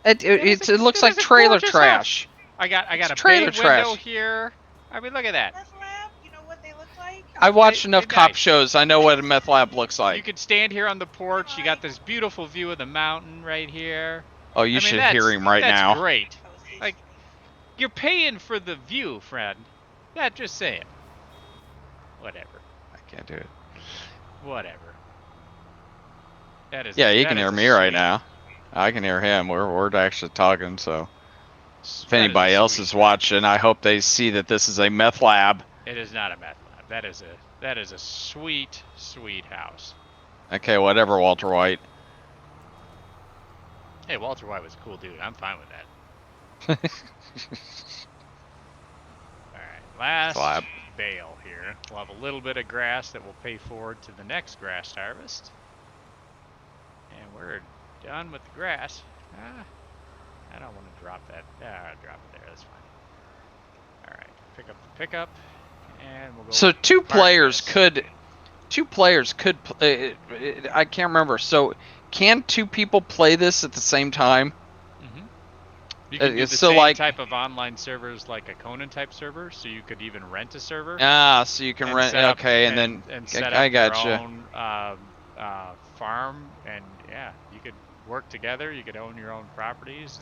like. It looks like trailer trash. I got a trailer window here. I mean, look at that. Meth lab, you know what they look like? I watched enough cop shows. I know what a meth lab looks like. You could stand here on the porch. You got this beautiful view of the mountain right here. Oh, you should hear him right now. That's great. Like, you're paying for the view, friend. Yeah, just say it. Whatever. I can't do it. Whatever. That is. Yeah, you can hear me right now. I can hear him. We're actually talking, so. If anybody else is watching, I hope they see that this is a meth lab. It is not a meth lab. That is a sweet, sweet house. Okay, whatever, Walter White. Hey, Walter White was a cool dude. I'm fine with that. Alright, last bale here. We'll have a little bit of grass that we'll pay forward to the next grass harvest. And we're done with the grass. I don't want to drop that. I'll drop it there. That's fine. Alright, pick up the pickup. And we'll go. So two players could. I can't remember. So can two people play this at the same time? You can do the same type of online servers like a Conan type server, so you could even rent a server. So you can rent. Okay, and then set I up got your own farm, and yeah, you could work together. You could own your own properties.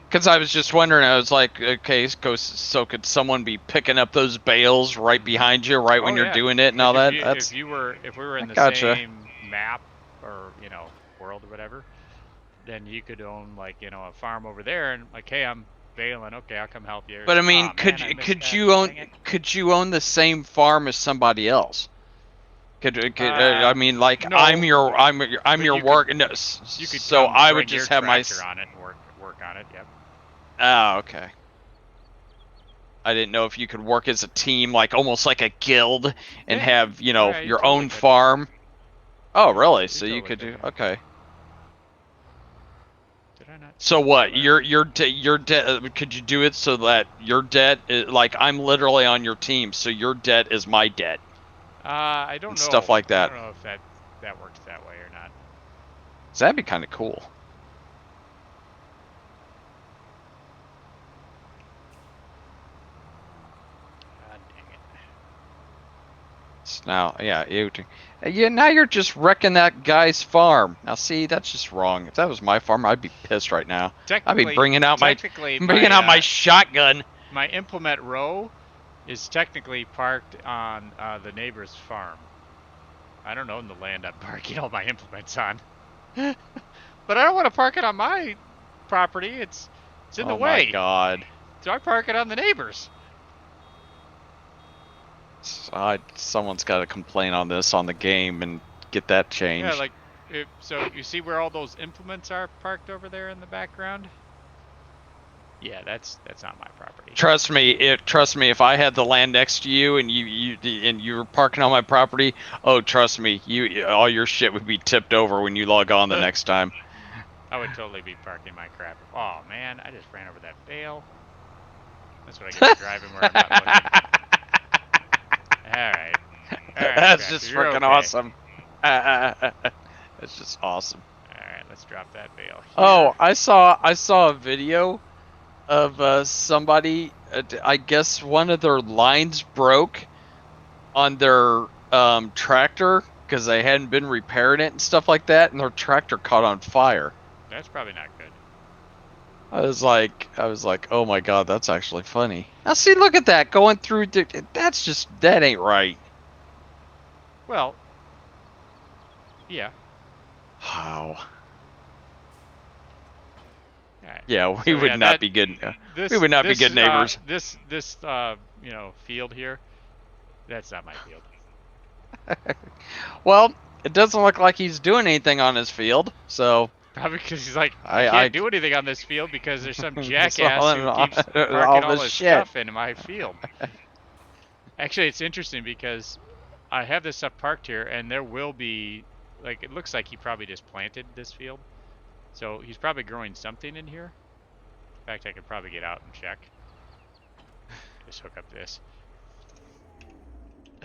Because I was just wondering, I was like, okay, so could someone be picking up those bales right behind you, right when you're doing it and all that? If we were in the same map or world or whatever, then you could own a farm over there and hey, I'm bailing. Okay, I'll come help you. But I mean, could you own the same farm as somebody else? I mean, like no, I'm your work. No, you could so I would just have my on it and work on it. Yep. Oh, okay. I didn't know if you could work as a team, like almost like a guild, and have your own farm. Oh, really? So you could do okay. So what? Your debt? Could you do it so that your debt is like I'm literally on your team, so your debt is my debt? I don't know. Stuff like that. I don't know if that works that way or not. So that'd be kind of cool. God dang it. So now, now you're just wrecking that guy's farm. Now, see, that's just wrong. If that was my farm, I'd be pissed right now. I'd be bringing out my shotgun. My implement row is technically parked on the neighbor's farm. I don't own the land I'm parking all my implements on. But I don't want to park it on my property. It's in the Oh my way. god. So I park it on the neighbor's. Someone's got to complain on this on the game and get that changed. Yeah, like so you see where all those implements are parked over there in the background? Yeah, that's not my property. Trust me, if I had the land next to you and you were parking on my property, oh trust me, all your shit would be tipped over when you log on the next time. I would totally be parking my crap. Oh man, I just ran over that bale. That's what I get for driving where I'm not looking. All right, That's tractor, just you're freaking okay. awesome. That's just awesome. All right, let's drop that bale here. Oh, I saw a video of somebody. I guess one of their lines broke on their tractor because they hadn't been repairing it and stuff like that, and their tractor caught on fire. That's probably not good. I was like, oh my god, that's actually funny. Now see, look at that going through. That ain't right. Well, yeah. How? Right. Yeah, we So, would yeah, not be good. We would not be good neighbors. This field here, that's not my field. Well, it doesn't look like he's doing anything on his field, so Probably because he's like, I can't do anything on this field because there's some jackass who keeps parking all his stuff in my field. Actually, it's interesting because I have this stuff parked here, and there will be, like, it looks like he probably just planted this field. So he's probably growing something in here. In fact, I could probably get out and check. Just hook up this.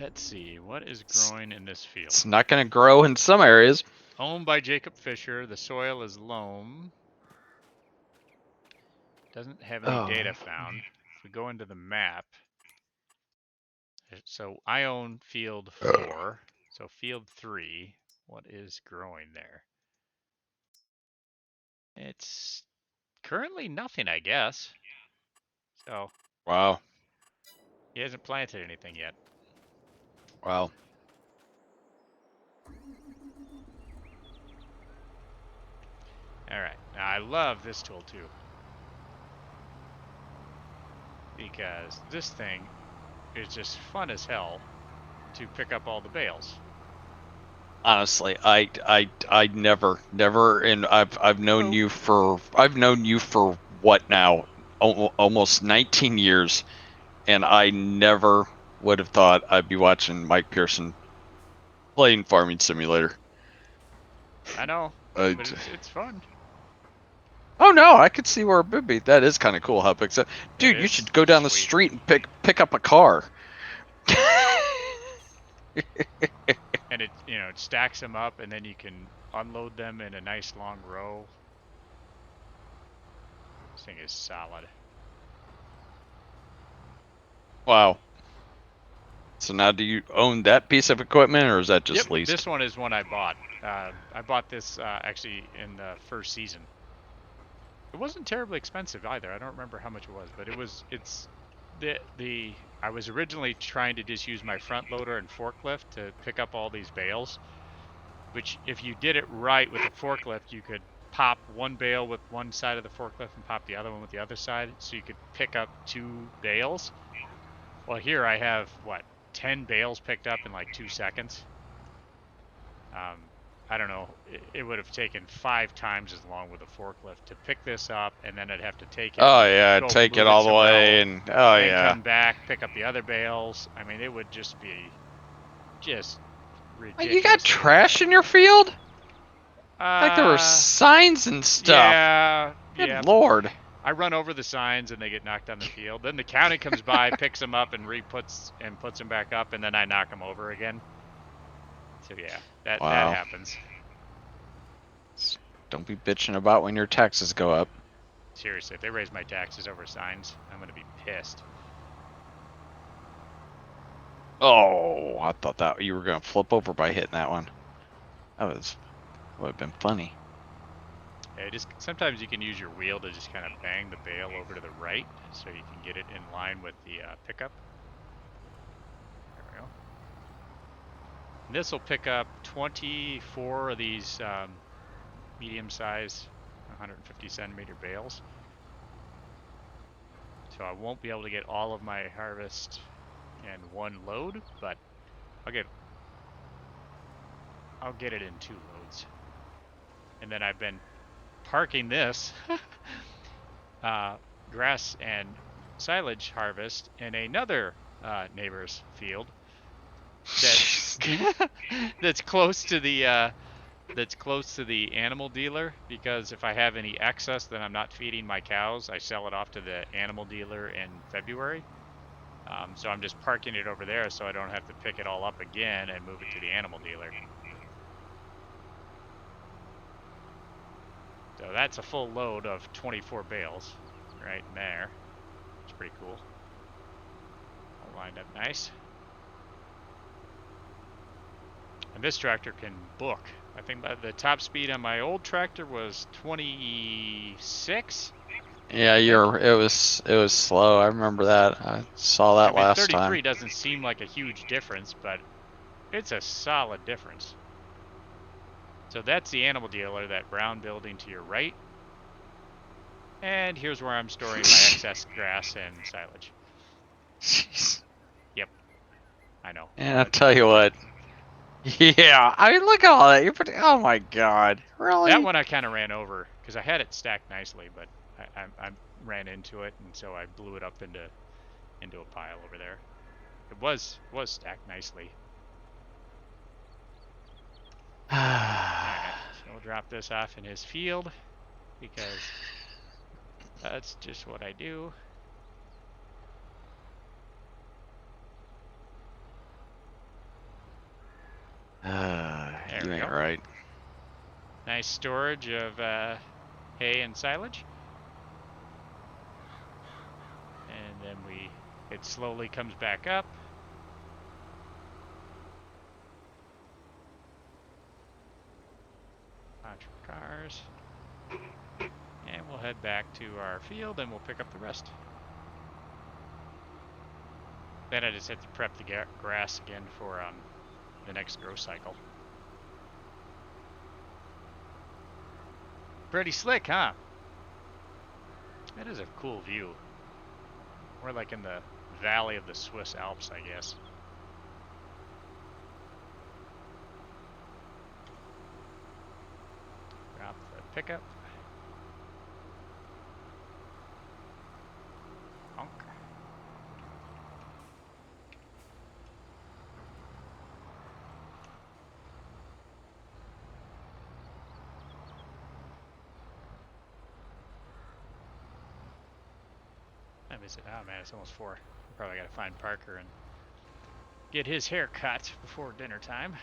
Let's see, what is growing in this field? It's not going to grow in some areas. Owned by Jacob Fisher. The soil is loam. Doesn't have any data found. If we go into the map, so I own field 4. So field 3, what is growing there? It's currently nothing, I guess. So Wow. he hasn't planted anything yet. Wow. All right. Now I love this tool too, because this thing is just fun as hell to pick up all the bales. Honestly, I never, and I've known you for what now, almost 19 years, and I never would have thought I'd be watching Mike Pearson playing Farming Simulator. I know, but it's fun. Oh no, I could see where it would be. That is kind of cool how it picks up. Dude, you is should go down the sweet. street and pick up a car. And it it stacks them up, and then you can unload them in a nice long row. This thing is solid. Wow. So now, do you own that piece of equipment, or is that just leased? This one is one I bought. I bought this actually in the first season. It wasn't terribly expensive either. I don't remember how much it was, but I was originally trying to just use my front loader and forklift to pick up all these bales, which if you did it right with the forklift, you could pop one bale with one side of the forklift and pop the other one with the other side, so you could pick up 2 bales. Well, here I have, what, 10 bales picked up in like 2 seconds. I don't know, it would have taken 5 times as long with a forklift to pick this up, and then I'd have to take it. Oh yeah, take it all the way, and come back, pick up the other bales. I mean, it would just be ridiculous. You got trash in your field? Like there were signs and stuff. Yeah. Good lord. I run over the signs and they get knocked on the field. Then the county comes by, picks them up, and puts them back up, and then I knock them over again. So yeah, that happens. Don't be bitching about when your taxes go up. Seriously, if they raise my taxes over signs, I'm gonna be pissed. Oh, I thought that you were gonna flip over by hitting that one. Would have been funny. Yeah, sometimes you can use your wheel to just kind of bang the bale over to the right, so you can get it in line with the pickup. This will pick up 24 of these medium-sized 150 centimeter bales. So I won't be able to get all of my harvest in one load, but I'll get it in 2 loads. And then I've been parking this grass and silage harvest in another neighbor's field that's close to the animal dealer, because if I have any excess that I'm not feeding my cows, I sell it off to the animal dealer in February. So I'm just parking it over there so I don't have to pick it all up again and move it to the animal dealer. So that's a full load of 24 bales right in there. It's pretty cool. All lined up nice. And this tractor can book. I think the top speed on my old tractor was 26. Yeah, it was slow. I remember that. I saw that last 33 time. doesn't seem like a huge difference, but it's a solid difference. So that's the animal dealer, that brown building to your right. And here's where I'm storing my excess grass and silage. Jeez. Yep. I know. And I'll tell you what. Yeah, I mean, look at all that. Oh my God, really? That one I kind of ran over because I had it stacked nicely, but I ran into it, and so I blew it up into a pile over there. It was stacked nicely. Alright, so we'll drop this off in his field because that's just what I do. You ain't right. Nice storage of hay and silage. And then it slowly comes back up. Bunch of cars. And we'll head back to our field and we'll pick up the rest. Then I just have to prep the grass again for the next growth cycle. Pretty slick, huh? That is a cool view. We're like in the valley of the Swiss Alps, I guess. Drop the pickup. Honk. Is it? Oh man, it's almost 4. Probably gotta find Parker and get his hair cut before dinner time.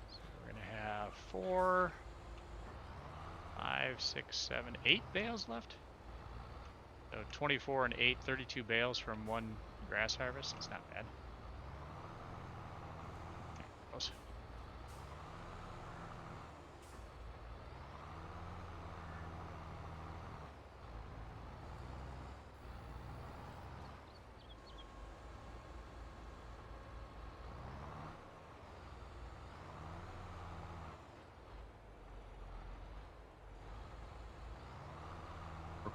So we're gonna have 4, 5, 6, 7, 8 bales left. So 24 and 8, 32 bales from one grass harvest. It's not bad. There it goes.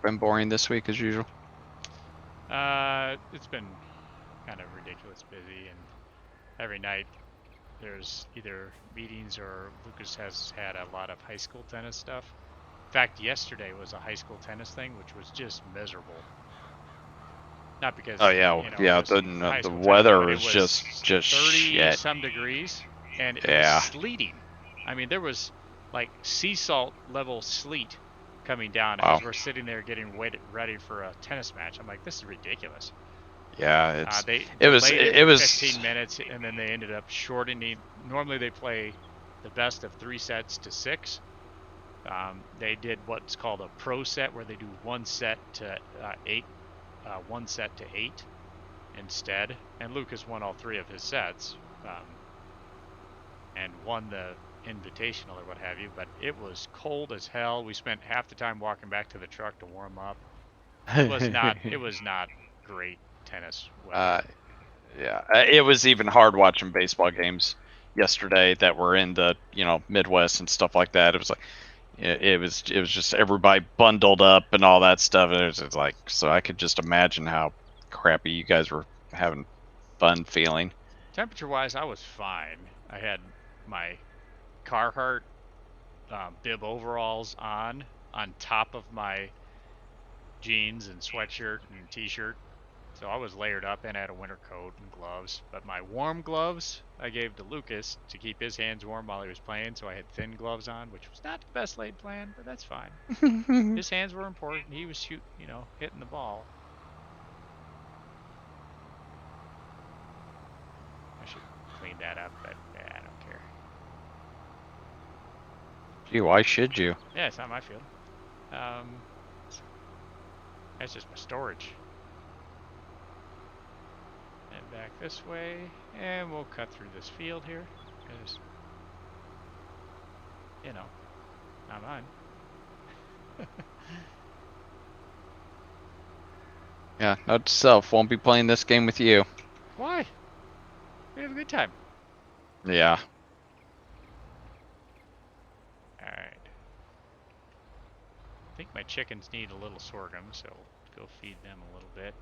Been boring this week as usual. It's been kind of ridiculous busy, and every night there's either meetings or Lucas has had a lot of high school tennis stuff. In fact, yesterday was a high school tennis thing, which was just miserable. Not because the weather was just 30 shit. some degrees, and it was sleeting. I mean, there was like sea salt level sleet coming down as we're sitting there getting ready for a tennis match. I'm like, this is ridiculous. Yeah, it was 15 minutes, and then they ended up shortening. Normally they play the best of 3 sets to 6. They did what's called a pro set, where they do 1 set to 8, 1 set to 8 instead. And Lucas won all 3 of his sets, and won the invitational or what have you. But it was cold as hell. We spent half the time walking back to the truck to warm up. It was not great tennis weather. Yeah, it was even hard watching baseball games yesterday that were in the Midwest and stuff like that. It was like it was just everybody bundled up and all that stuff. And it was like, so I could just imagine how crappy you guys were having fun feeling. Temperature-wise, I was fine. I had my Carhartt bib overalls on top of my jeans and sweatshirt and t-shirt. So I was layered up and had a winter coat and gloves. But my warm gloves I gave to Lucas to keep his hands warm while he was playing. So I had thin gloves on, which was not the best laid plan, but that's fine. His hands were important. He was hitting the ball. I should clean that up, but I don't care. Gee, why should you? Yeah, it's not my field. That's just my storage. And back this way, and we'll cut through this field here, because, not mine. Yeah, note to self, won't be playing this game with you. Why? We have a good time. Yeah. Alright. I think my chickens need a little sorghum, so go feed them a little bit.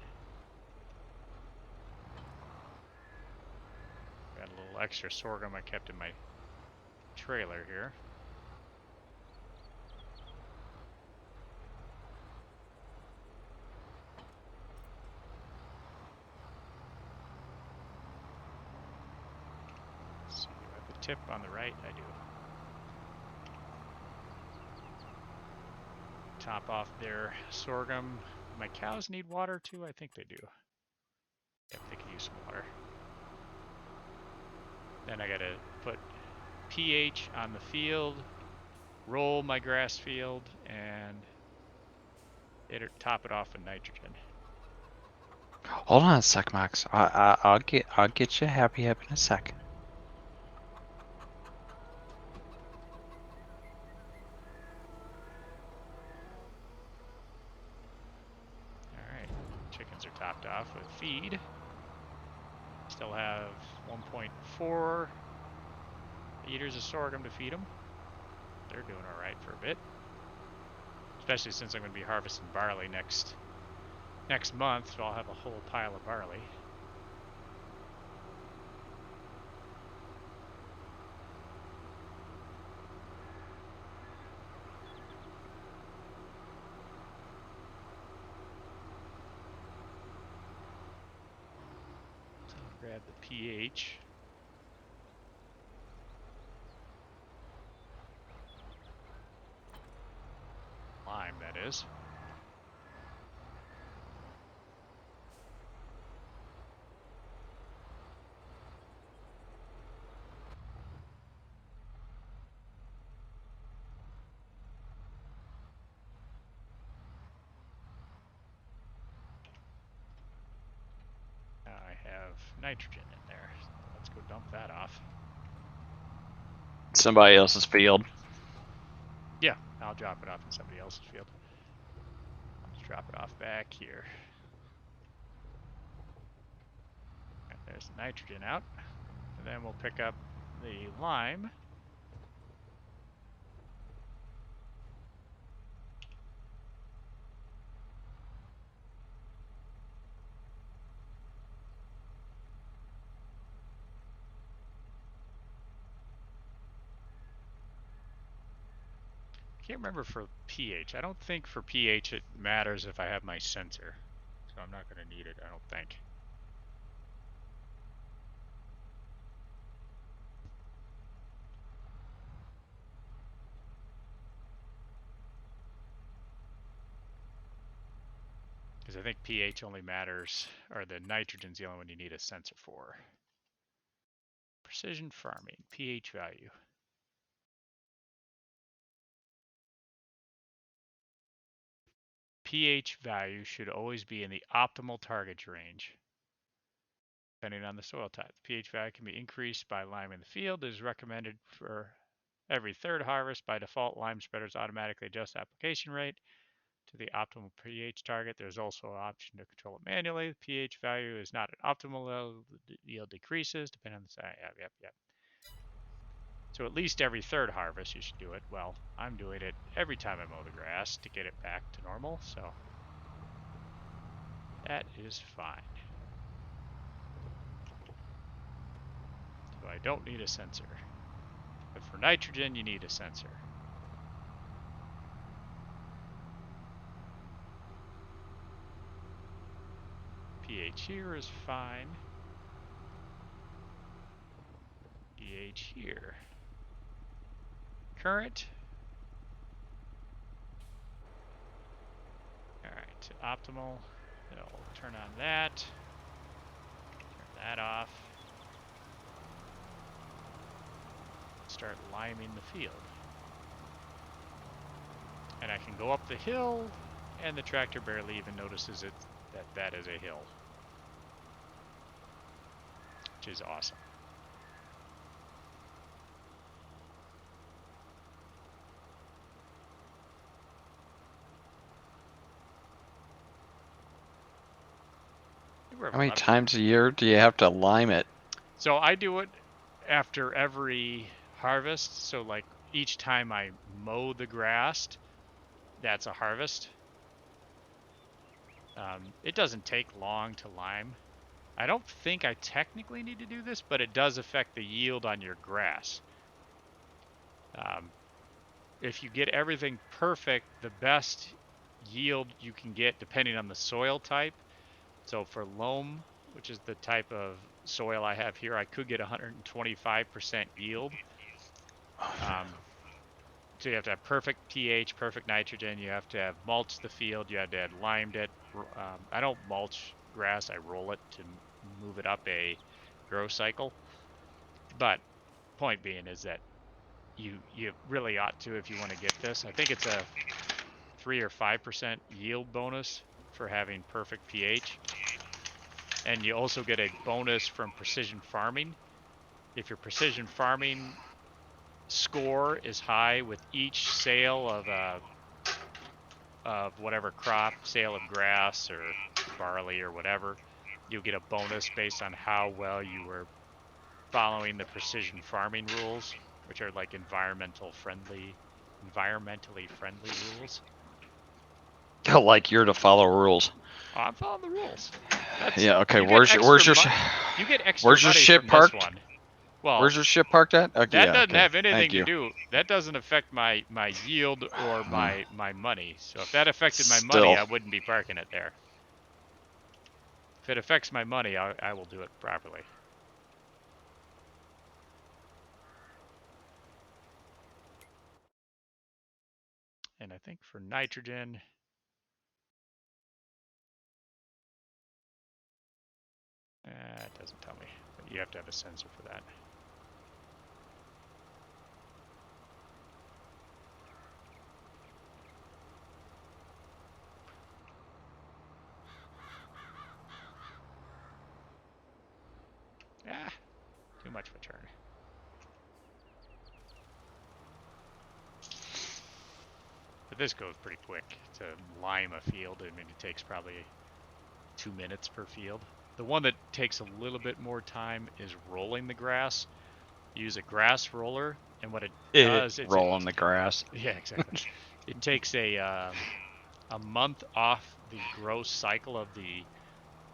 Got a little extra sorghum I kept in my trailer here. Let's see, do I have the tip on the right? I do. Top off their sorghum. My cows need water too? I think they do. Yep, they could use some water. Then I gotta put pH on the field, roll my grass field, and top it off with nitrogen. Hold on a sec, Max. I'll get you happy up in a sec. Alright, chickens are topped off with feed. Still have 1.4 liters of sorghum to feed them. They're doing alright for a bit. Especially since I'm going to be harvesting barley next month, so I'll have a whole pile of barley. So I'll grab the pH. Lime, that is. Now I have nitrogen in there. So let's go dump that off. Somebody else's field. Yeah, I'll drop it off in somebody else's field. I'll just drop it off back here. Right, there's the nitrogen out. And then we'll pick up the lime. Can't remember for pH. I don't think for pH it matters if I have my sensor. So I'm not going to need it, I don't think. Because I think pH only matters, or the nitrogen's the only one you need a sensor for. Precision farming, pH value. pH value should always be in the optimal target range, depending on the soil type. The pH value can be increased by lime in the field. It is recommended for every third harvest. By default, lime spreaders automatically adjust application rate. to the optimal pH target. There's also an option to control it manually. The pH value is not at optimal level. The yield decreases depending on the size. Yep. So at least every third harvest you should do it. Well, I'm doing it every time I mow the grass to get it back to normal, so that is fine. So I don't need a sensor. But for nitrogen, you need a sensor. pH here is fine. pH here. Current. Alright, to optimal. It'll turn on that. Turn that off. Start liming the field. And I can go up the hill, and the tractor barely even notices that is a hill. Which is awesome. How many times a year do you have to lime it? So I do it after every harvest. So like each time I mow the grass, that's a harvest. It doesn't take long to lime. I don't think I technically need to do this, but it does affect the yield on your grass. If you get everything perfect, the best yield you can get depending on the soil type. So for loam, which is the type of soil I have here, I could get 125% yield. So you have to have perfect pH, perfect nitrogen. You have to have mulched the field. You have to have limed it. I don't mulch grass. I roll it to move it up a grow cycle. But point being is that you really ought to if you want to get this. I think it's a 3 or 5% yield bonus for having perfect pH. And you also get a bonus from precision farming. If your precision farming score is high with each sale of whatever crop, sale of grass or barley or whatever, you'll get a bonus based on how well you were following the precision farming rules, which are like environmentally friendly rules. Like you're to follow rules. Oh, I'm following the rules. Yeah. Okay. You Where's your you get extra where's your money ship from parked? this one. Well, where's your ship parked at? Okay, that doesn't have anything Thank to you. do. That doesn't affect my yield or my money. So if that affected my Still. money, I wouldn't be parking it there. If it affects my money, I will do it properly. And I think for nitrogen, it doesn't tell me, but you have to have a sensor for that. Ah, too much of a turn. But this goes pretty quick to lime a field. I mean, it takes probably 2 minutes per field. The one that takes a little bit more time is rolling the grass. You use a grass roller, and what it does is roll on the grass. Yeah, exactly. It takes a month off the growth cycle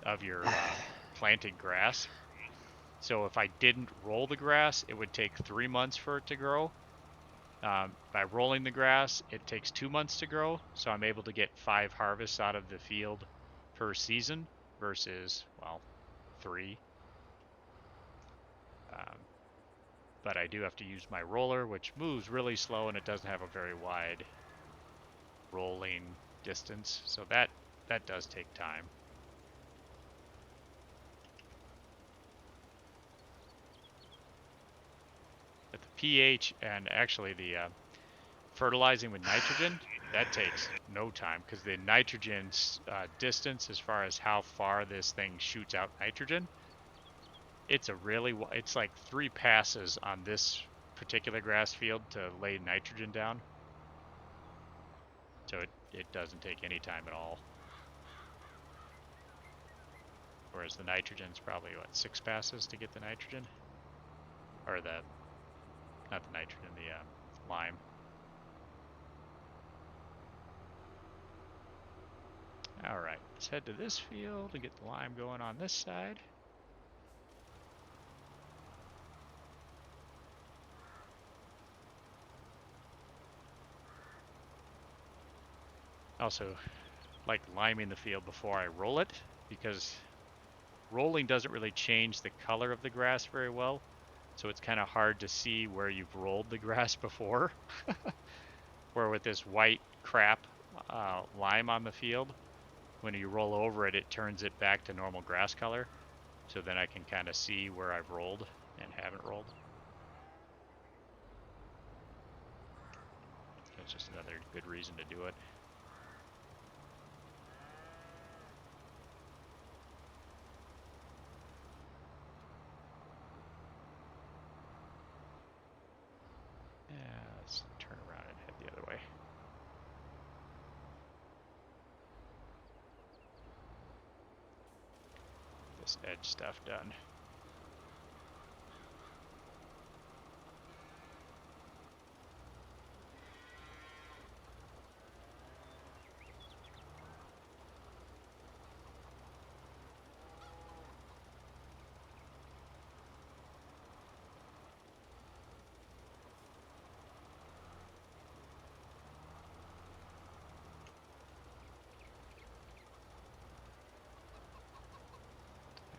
of your planted grass. So if I didn't roll the grass, it would take 3 months for it to grow. By rolling the grass, it takes 2 months to grow. So I'm able to get 5 harvests out of the field per season versus, well, 3. But I do have to use my roller, which moves really slow, and it doesn't have a very wide rolling distance. So that does take time. But the pH and actually the fertilizing with nitrogen, that takes no time because the nitrogen's distance as far as how far this thing shoots out nitrogen, it's like 3 passes on this particular grass field to lay nitrogen down. So it doesn't take any time at all. Whereas the nitrogen's probably, what, 6 passes to get the nitrogen? Or not the nitrogen, the lime. Alright, let's head to this field and get the lime going on this side. Also, like liming the field before I roll it, because rolling doesn't really change the color of the grass very well, so it's kind of hard to see where you've rolled the grass before. Where with this white crap lime on the field, when you roll over it, it turns it back to normal grass color, so then I can kind of see where I've rolled and haven't rolled. That's just another good reason to do it. Yeah, let's turn around and head the other way. This edge stuff done.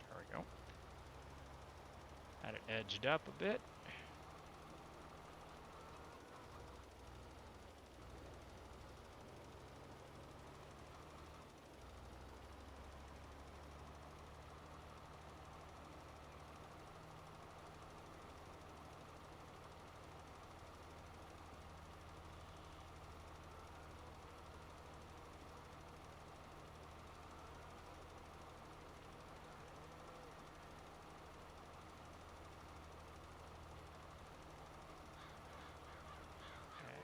There we go. Had it edged up a bit.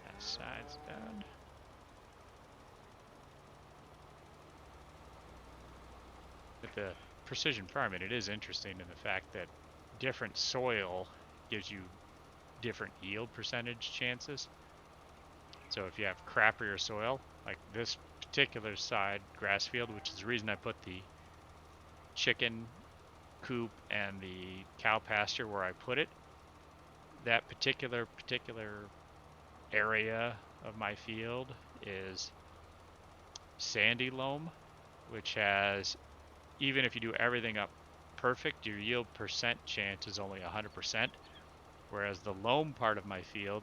That side's done. With the precision farming, it is interesting in the fact that different soil gives you different yield percentage chances. So if you have crappier soil, like this particular side grass field, which is the reason I put the chicken coop and the cow pasture where I put it, that particular area of my field is sandy loam, which has, even if you do everything up perfect, your yield percent chance is only 100%. Whereas the loam part of my field,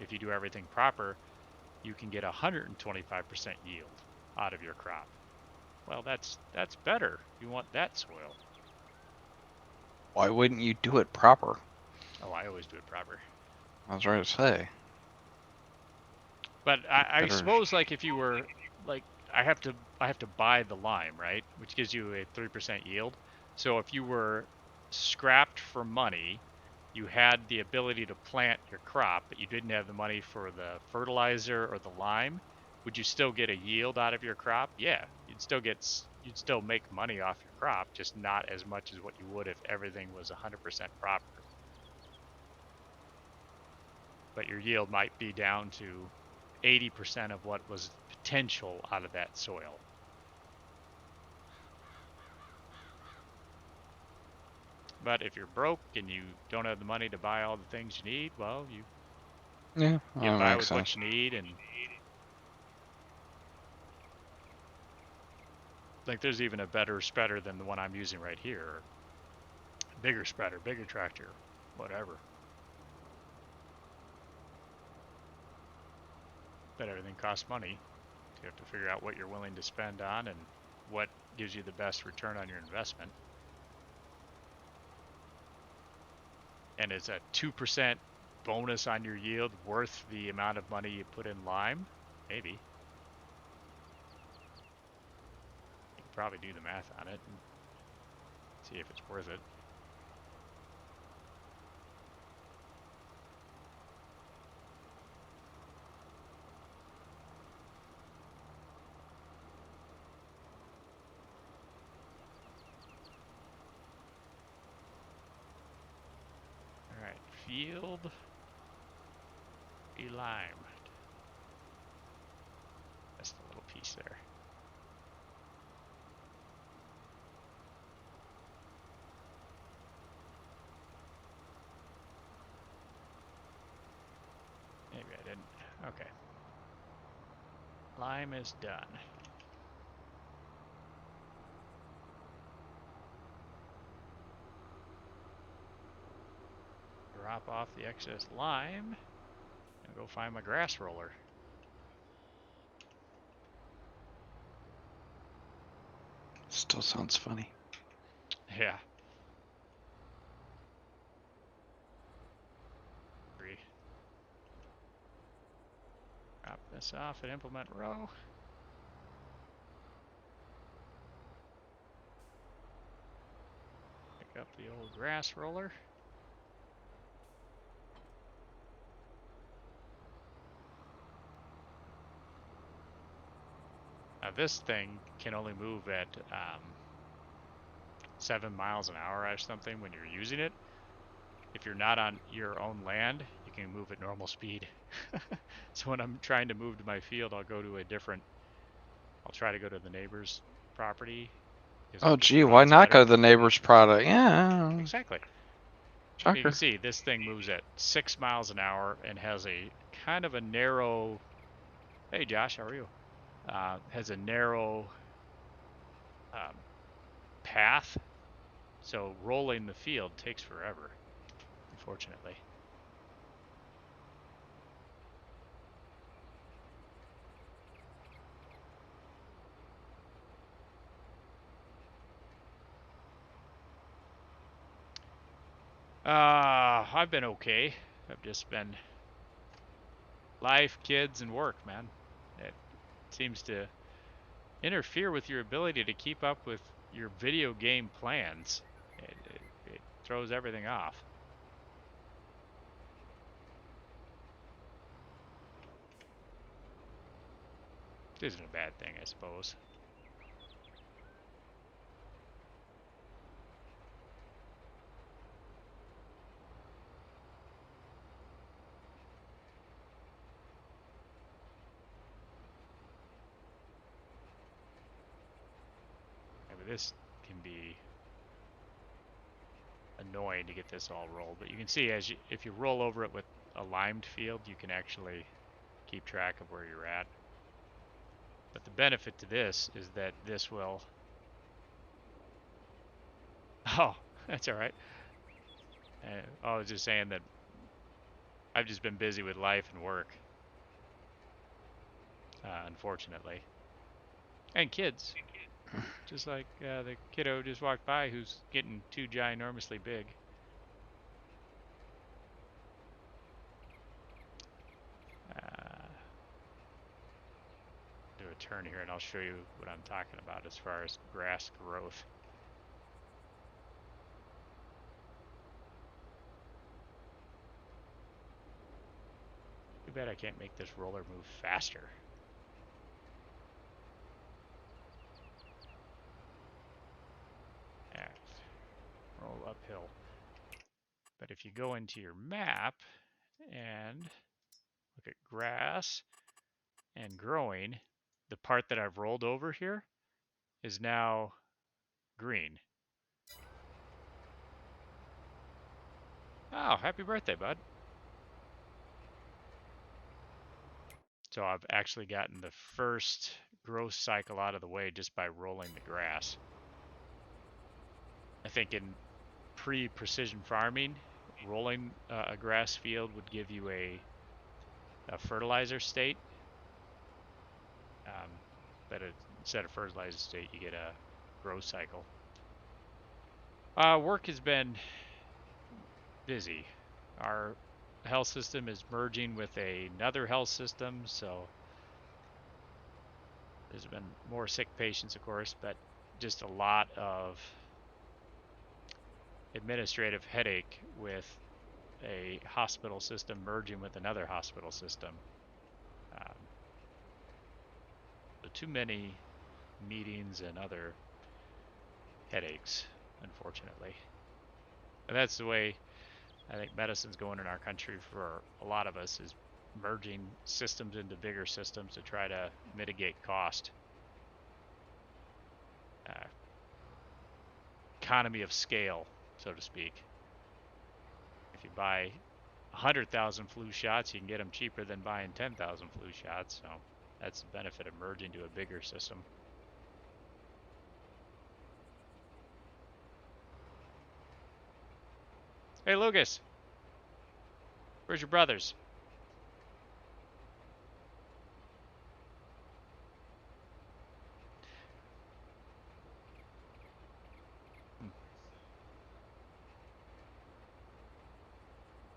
if you do everything proper, you can get 125% yield out of your crop. Well, that's better. You want that soil. Why wouldn't you do it proper? Oh, I always do it proper. I was right to say. But I suppose, like, if you were, like, I have to buy the lime, right? Which gives you a 3% yield. So if you were scrapped for money, you had the ability to plant your crop, but you didn't have the money for the fertilizer or the lime, would you still get a yield out of your crop? Yeah, you'd still make money off your crop, just not as much as what you would if everything was 100% proper. But your yield might be down to 80% of what was potential out of that soil. But if you're broke and you don't have the money to buy all the things you need, well, you get by with what you need. And like, there's even a better spreader than the one I'm using right here. Bigger spreader, bigger tractor, whatever. But everything costs money. You have to figure out what you're willing to spend on and what gives you the best return on your investment. And is a 2% bonus on your yield worth the amount of money you put in lime? Maybe. You can probably do the math on it and see if it's worth it. field be limed. That's the little piece there. Maybe I didn't. Okay. Lime is done. Drop off the excess lime and go find my grass roller. Still sounds funny. Yeah. Agree. Drop this off at implement row. Pick up the old grass roller. Now this thing can only move at 7 miles an hour or something when you're using it. If you're not on your own land, you can move at normal speed. So when I'm trying to move to my field, I'll try to go to the neighbor's property. Oh, gee, why not go to the neighbor's product? Yeah. Exactly. Shocker. You can see this thing moves at 6 miles an hour and has a kind of a narrow. Hey, Josh, how are you? Has a narrow path, so rolling the field takes forever, unfortunately. I've been okay. I've just been life, kids, and work, man. It seems to interfere with your ability to keep up with your video game plans. It throws everything off. This isn't a bad thing, I suppose. Yeah, but this can be annoying to get this all rolled. But you can see if you roll over it with a limed field, you can actually keep track of where you're at. But the benefit to this is that this will... Oh, that's all right. I was just saying that I've just been busy with life and work, unfortunately. And kids. Just like the kiddo just walked by who's getting too ginormously big. Do a turn here and I'll show you what I'm talking about as far as grass growth. Too bad I can't make this roller move faster. Alright. Roll uphill. But if you go into your map and look at grass and growing, the part that I've rolled over here is now green. Oh, happy birthday, bud. So I've actually gotten the first growth cycle out of the way just by rolling the grass. I think in pre-precision farming, rolling a grass field would give you a fertilizer state. But instead of fertilizer state, you get a growth cycle. Work has been busy. Our health system is merging with another health system, so there's been more sick patients, of course, but just a lot of administrative headache with a hospital system merging with another hospital system. So too many meetings and other headaches, unfortunately. And that's the way I think medicine's going in our country for a lot of us is merging systems into bigger systems to try to mitigate cost. Economy of scale, so to speak. If you buy 100,000 flu shots, you can get them cheaper than buying 10,000 flu shots. So that's the benefit of merging to a bigger system. Hey, Lucas. Where's your brothers?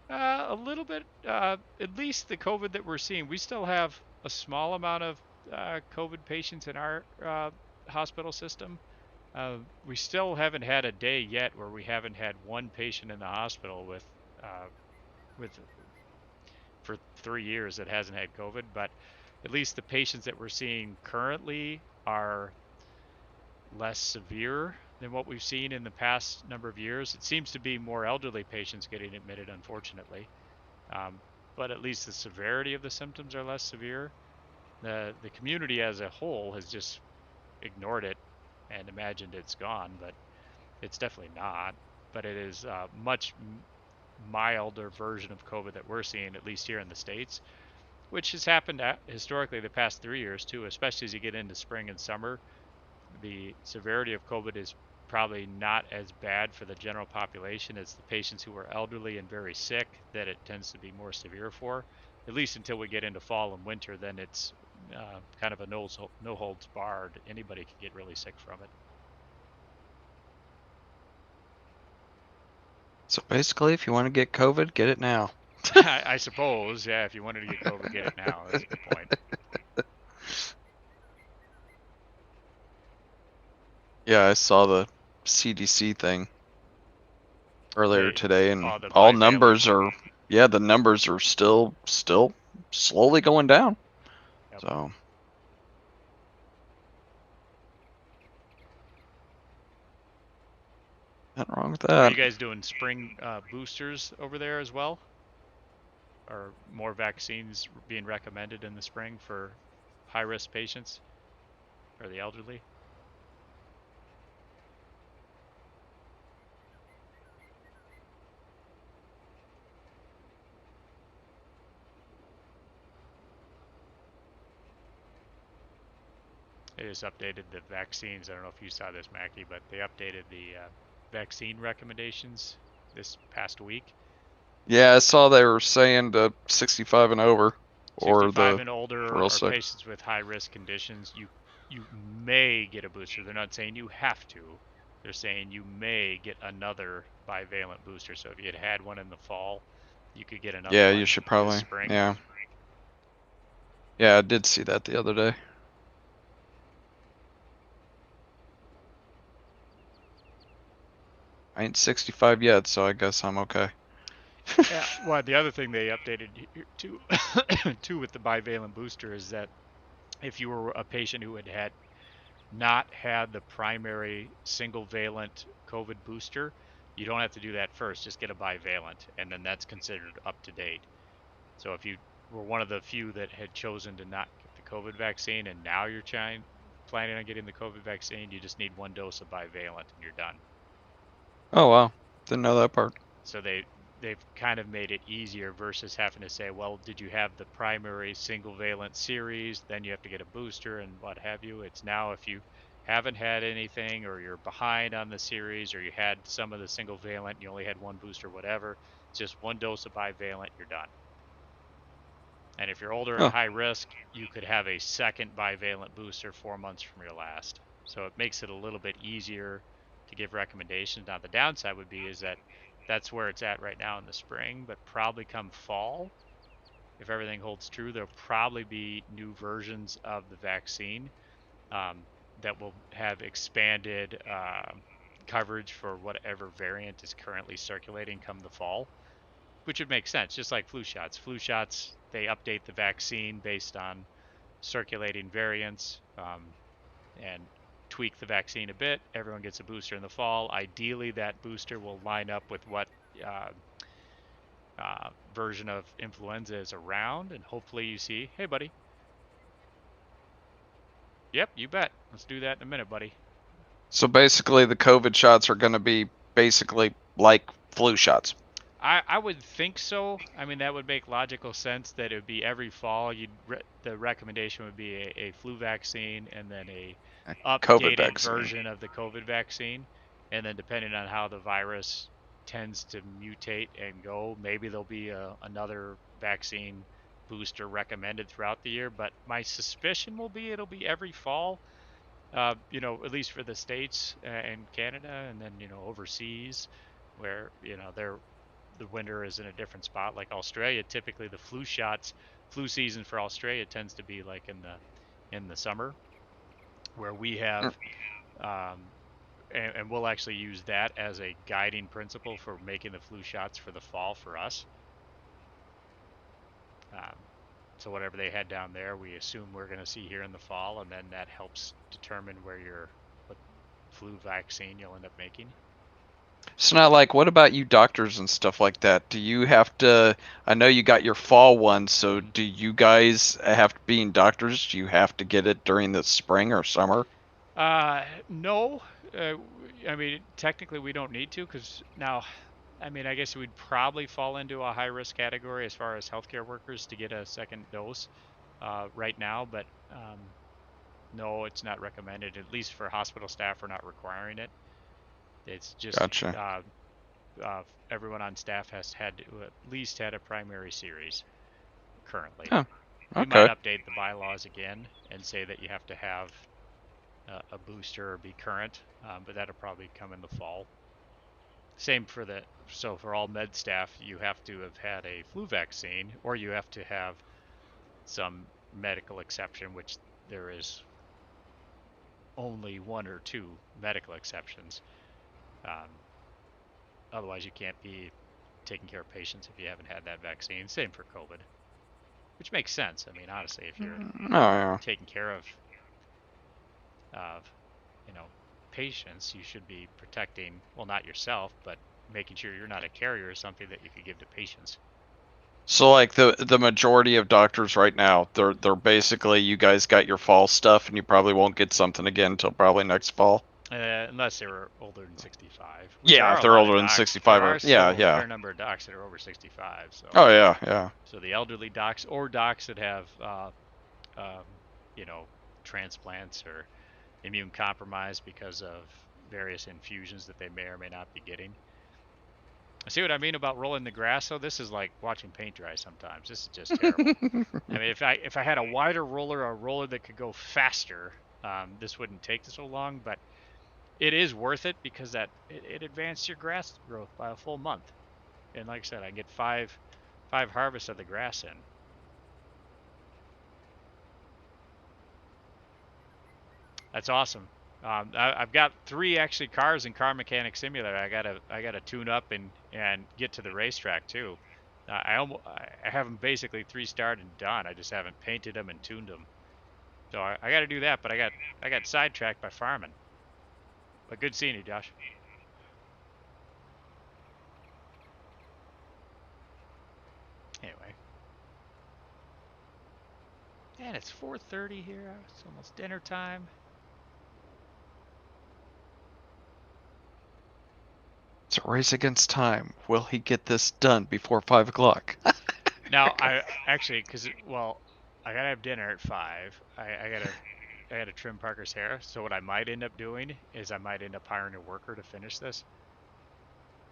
A little bit, at least the COVID that we're seeing. We still have a small amount of COVID patients in our hospital system. We still haven't had a day yet where we haven't had one patient in the hospital with for 3 years that hasn't had COVID. But at least the patients that we're seeing currently are less severe than what we've seen in the past number of years. It seems to be more elderly patients getting admitted, unfortunately. But at least the severity of the symptoms are less severe. The community as a whole has just ignored it and imagined it's gone, but it's definitely not. But it is a much milder version of COVID that we're seeing, at least here in the States, which has happened historically the past 3 years too, especially as you get into spring and summer. The severity of COVID is probably not as bad for the general population. It's the patients who are elderly and very sick that it tends to be more severe for, at least until we get into fall and winter. Then it's kind of a no holds barred. Anybody can get really sick from it. So basically, if you want to get COVID, get it now. I suppose, yeah, if you wanted to get COVID, get it now. That's a good point. Yeah, I saw the CDC thing earlier today, and the all bivalent. numbers are, yeah, the numbers are still slowly going down. Yep. So nothing wrong with Are that. you guys doing spring boosters over there as well? Or more vaccines being recommended in the spring for high-risk patients or the elderly? They just updated the vaccines. I don't know if you saw this, Mackie, but they updated the vaccine recommendations this past week. Yeah, I saw they were saying to 65 and over, or 65 the and older, real or sick. patients with high-risk conditions, you may get a booster. They're not saying you have to. They're saying you may get another bivalent booster. So if you had one in the fall, you could get another Yeah, one you should this probably. spring. Yeah. Yeah, I did see that the other day. I ain't 65 yet, so I guess I'm okay. Yeah. Well, the other thing they updated too, too with the bivalent booster is that if you were a patient who had not had the primary single valent COVID booster, you don't have to do that first. Just get a bivalent, and then that's considered up to date. So if you were one of the few that had chosen to not get the COVID vaccine and now you're planning on getting the COVID vaccine, you just need one dose of bivalent and you're done. Oh wow, didn't know that part. So they've kind of made it easier versus having to say, well, did you have the primary single valent series? Then you have to get a booster and what have you. It's now if you haven't had anything or you're behind on the series or you had some of the single valent and you only had one booster, whatever, it's just one dose of bivalent, you're done. And if you're older and high risk, you could have a second bivalent booster 4 months from your last. So it makes it a little bit easier to give recommendations. Now the downside would be is that that's where it's at right now in the spring, but probably come fall, if everything holds true, there'll probably be new versions of the vaccine that will have expanded coverage for whatever variant is currently circulating come the fall, which would make sense, just like flu shots. Flu shots, they update the vaccine based on circulating variants and tweak the vaccine a bit. Everyone gets a booster in the fall. Ideally, that booster will line up with what version of influenza is around, and hopefully you see, hey, buddy. Yep, you bet. Let's do that in a minute, buddy. So basically, the COVID shots are going to be basically like flu shots. I would think so. I mean, that would make logical sense that it would be every fall. The recommendation would be a flu vaccine and then a COVID updated vaccine. version of the COVID vaccine. And then depending on how the virus tends to mutate and go, maybe there'll be another vaccine booster recommended throughout the year. But my suspicion will be it'll be every fall. At least for the States and Canada, and then overseas, where the winter is in a different spot. Like Australia, typically the flu season for Australia tends to be like in the summer, where we have, and we'll actually use that as a guiding principle for making the flu shots for the fall for us. So whatever they had down there, we assume we're going to see here in the fall, and then that helps determine what flu vaccine you'll end up making. So now, like, what about you doctors and stuff like that? Do you have to, I know you got your fall one, so do you guys have to, being doctors, do you have to get it during the spring or summer? No. I mean, technically we don't need to, because now, I mean, I guess we'd probably fall into a high risk category as far as healthcare workers to get a second dose right now, but no, it's not recommended. At least for hospital staff, we're not requiring it. It's just Gotcha. Everyone on staff has had to at least had a primary series currently. Oh, We might okay. update the bylaws again and say that you have to have a booster or be current, but that'll probably come in the fall. Same for all med staff, you have to have had a flu vaccine, or you have to have some medical exception, which there is only one or two medical exceptions. Otherwise, you can't be taking care of patients if you haven't had that vaccine. Same for COVID, which makes sense. I mean, honestly, if you're Oh, yeah. taking care of patients, you should be protecting, well, not yourself, but making sure you're not a carrier of something that you could give to patients. So like the majority of doctors right now, they're basically, you guys got your fall stuff and you probably won't get something again until probably next fall. Unless they were older than 65, which there Yeah, are if a they're lot of older than docs. There 65 are or yeah, still a yeah. fair number of docs that are over 65. Oh yeah. So the elderly docs or docs that have, um, transplants or immune compromise because of various infusions that they may or may not be getting. See what I mean about rolling the grass? So this is like watching paint dry sometimes. This is just terrible. I mean, if I had a wider roller or a roller that could go faster, this wouldn't take so long. But it is worth it because it advanced your grass growth by a full month. And like I said, I get five harvests of the grass in. That's awesome. I've got 3 actually cars in Car Mechanic Simulator. I gotta tune up and get to the racetrack too. I have them basically 3-starred and done. I just haven't painted them and tuned them. So I got to do that. But I got sidetracked by farming. But good seeing you, Josh. Anyway, and it's 4:30 here. It's almost dinner time. It's a race against time. Will he get this done before 5 o'clock? Now I actually, I gotta have dinner at 5. I gotta trim Parker's hair. So what I might end up doing is I might end up hiring a worker to finish this.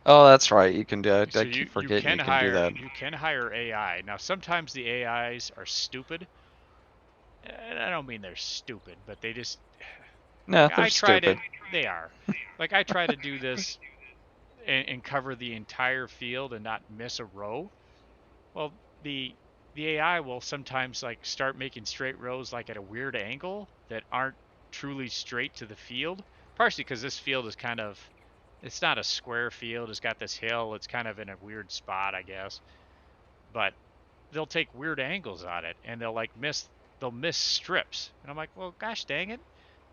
Oh, that's right. You can do it. So I keep forgetting you can do that. you can hire AI. Now sometimes the AIs are stupid. And I don't mean they're stupid, but they just No, they're I try to stupid. they are. Like I try to do this and cover the entire field and not miss a row. Well, the AI will sometimes like start making straight rows like at a weird angle that aren't truly straight to the field. Partially because this field is it's not a square field. It's got this hill. It's kind of in a weird spot, I guess. But they'll take weird angles on it and they'll miss strips. And I'm like, well, gosh dang it.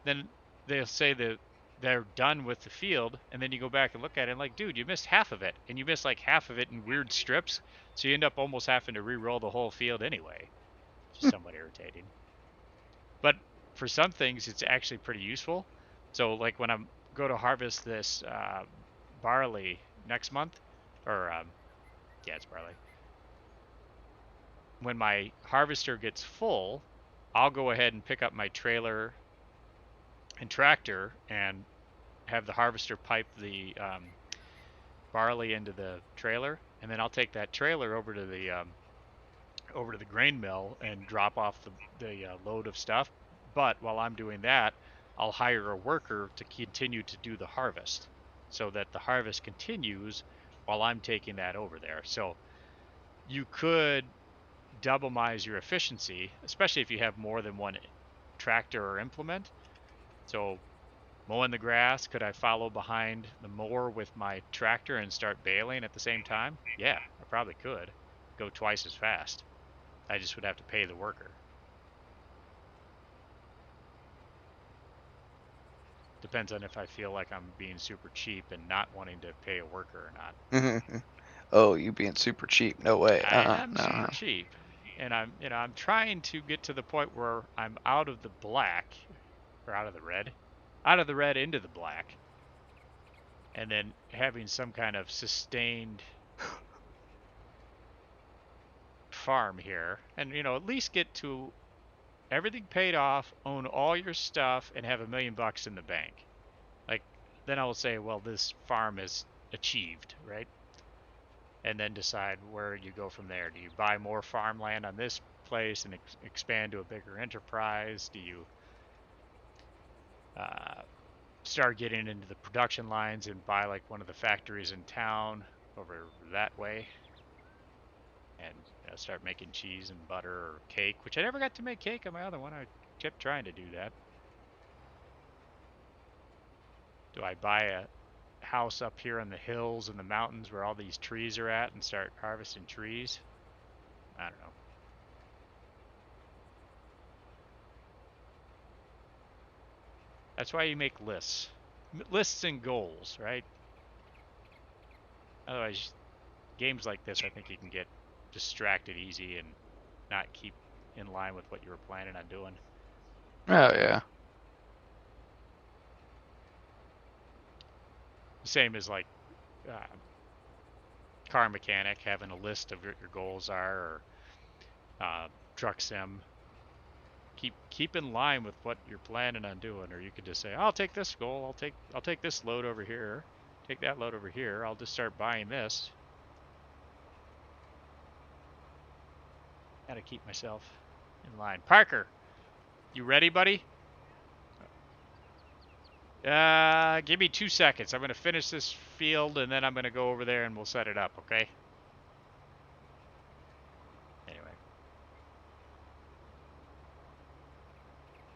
Then they'll say the they're done with the field, and then you go back and look at it and like, dude, you missed half of it, and you missed like half of it in weird strips, so you end up almost having to re-roll the whole field anyway, which is somewhat irritating. But for some things, it's actually pretty useful. So like when I'm go to harvest this barley next month, or yeah, it's barley. When my harvester gets full, I'll go ahead and pick up my trailer and tractor and have the harvester pipe the barley into the trailer, and then I'll take that trailer over to the grain mill and drop off the load of stuff. But while I'm doing that, I'll hire a worker to continue to do the harvest, so that the harvest continues while I'm taking that over there. So you could double-mize your efficiency, especially if you have more than one tractor or implement. So mowing the grass, could I follow behind the mower with my tractor and start baling at the same time? Yeah, I probably could. Go twice as fast. I just would have to pay the worker. Depends on if I feel like I'm being super cheap and not wanting to pay a worker or not. Oh, you being super cheap? No way. I am super No. cheap, and I'm trying to get to the point where I'm out of the black, or out of the red into the black, and then having some kind of sustained farm here, and at least get to everything paid off, own all your stuff, and have $1 million in the bank. Like, then I will say, well, this farm is achieved, right? And then decide where you go from there. Do you buy more farmland on this place and expand to a bigger enterprise? Do you start getting into the production lines and buy like one of the factories in town over that way, and start making cheese and butter or cake, which I never got to make cake on my other one. I kept trying to do that. Do I buy a house up here in the hills and the mountains where all these trees are at and start harvesting trees? I don't know. That's why you make lists. Lists and goals, right? Otherwise, games like this, I think you can get distracted easy and not keep in line with what you were planning on doing. Oh yeah. The same as like car mechanic, having a list of what your goals are, or truck sim. Keep in line with what you're planning on doing, or you could just say, I'll take this goal, I'll take this load over here, take that load over here, I'll just start buying this. Gotta keep myself in line. Parker, you ready, buddy? Give me 2 seconds. I'm gonna finish this field and then I'm gonna go over there and we'll set it up, okay? Anyway.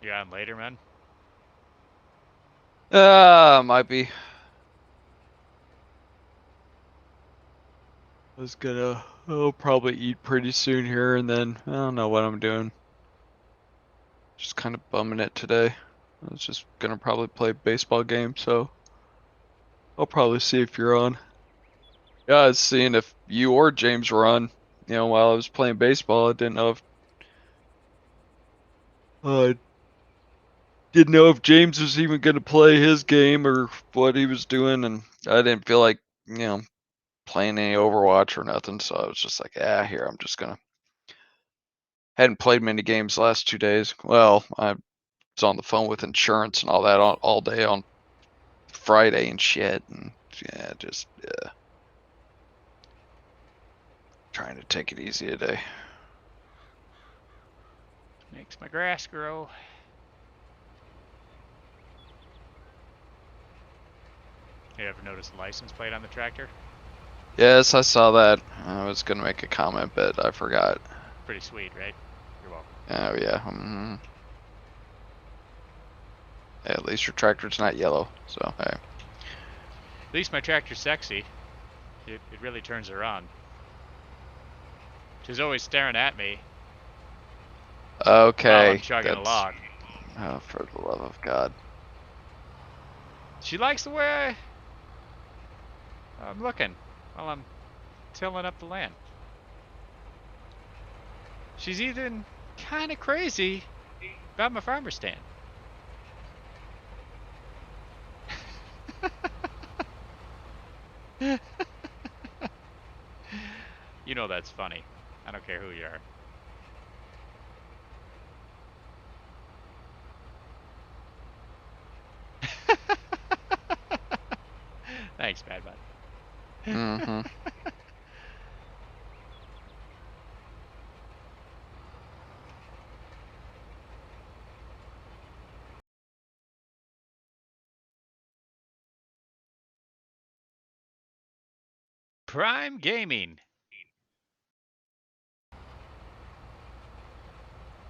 You on later, man? Might be. I'll probably eat pretty soon here, and then I don't know what I'm doing. Just kind of bumming it today. I was just gonna probably play a baseball game, so I'll probably see if you're on. Yeah, I was seeing if you or James were on. While I was playing baseball, I didn't know if James was even gonna play his game or what he was doing, and I didn't feel like playing any Overwatch or nothing, so I was just like, here, I'm just gonna. Hadn't played many games the last 2 days. Well, I was on the phone with insurance and all that all day on Friday and shit, and just trying to take it easy today. Makes my grass grow. You ever notice the license plate on the tractor? Yes, I saw that. I was gonna make a comment, but I forgot. Pretty sweet, right? You're welcome. Oh yeah. Hey, at least your tractor's not yellow, so hey. At least my tractor's sexy. It really turns her on. She's always staring at me while Okay. I'm chugging along. Oh, for the love of God. She likes the way I'm looking while I'm tilling up the land. She's even kind of crazy about my farmer stand. You know that's funny. I don't care who you are. Thanks, Bad Bud. Mm-hmm. Prime Gaming.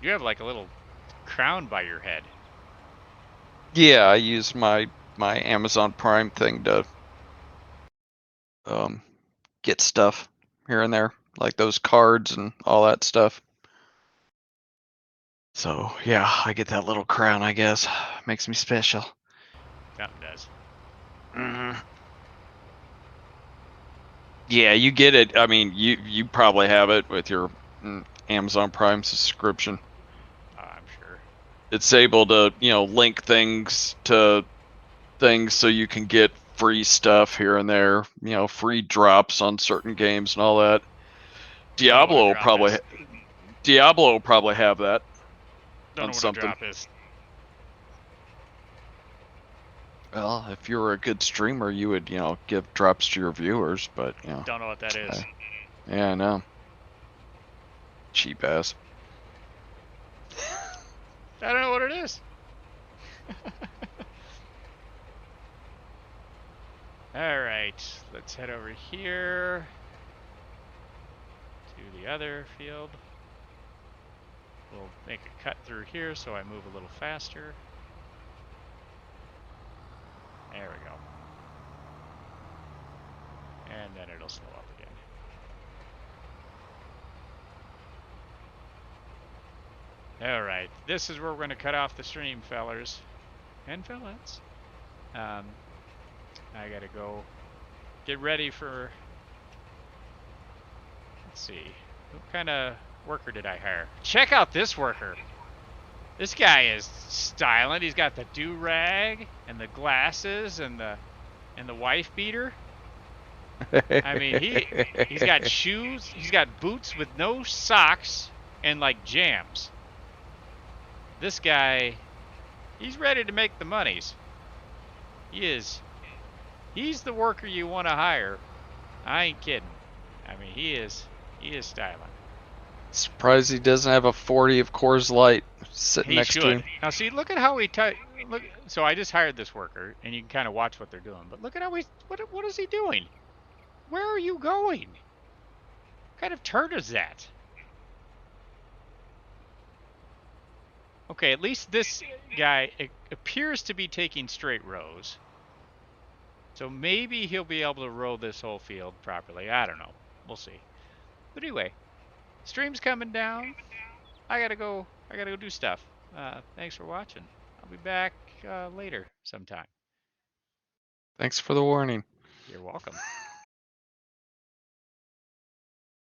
You have like a little crown by your head. Yeah, I use my Amazon Prime thing to get stuff here and there, like those cards and all that stuff. So yeah, I get that little crown, I guess. Makes me special. Something does. Mm-hmm. Yeah, you get it. I mean, you probably have it with your Amazon Prime subscription. I'm sure. It's able to, link things to things so you can get free stuff here and there, free drops on certain games and all that. Don't know what a Diablo drop probably is. Diablo probably have that Don't on know what a something. drop is. Well, if you were a good streamer, you would, give drops to your viewers, but Don't know what that is. yeah, I know. Cheap ass. I don't know what it is. All right, let's head over here to the other field. We'll make a cut through here so I move a little faster. There we go. And then it'll slow up again. All right, this is where we're going to cut off the stream, fellers and fellas. I gotta go get ready for. Let's see, what kind of worker did I hire? Check out this worker. This guy is styling. He's got the do-rag and the glasses and the wife beater. I mean, he's got shoes. He's got boots with no socks and like jams. This guy, he's ready to make the monies. He is. He's the worker you want to hire. I ain't kidding. I mean, he is styling. Surprised he doesn't have a 40 of Coors Light sitting He next to should. him. Now see, look at how he look. So I just hired this worker, and you can kind of watch what they're doing. But look at how what is he doing? Where are you going? What kind of turd is that? Okay, at least this guy appears to be taking straight rows. So maybe he'll be able to row this whole field properly. I don't know. We'll see. But anyway, stream's coming down. I gotta go do stuff. Thanks for watching. I'll be back later sometime. Thanks for the warning. You're welcome.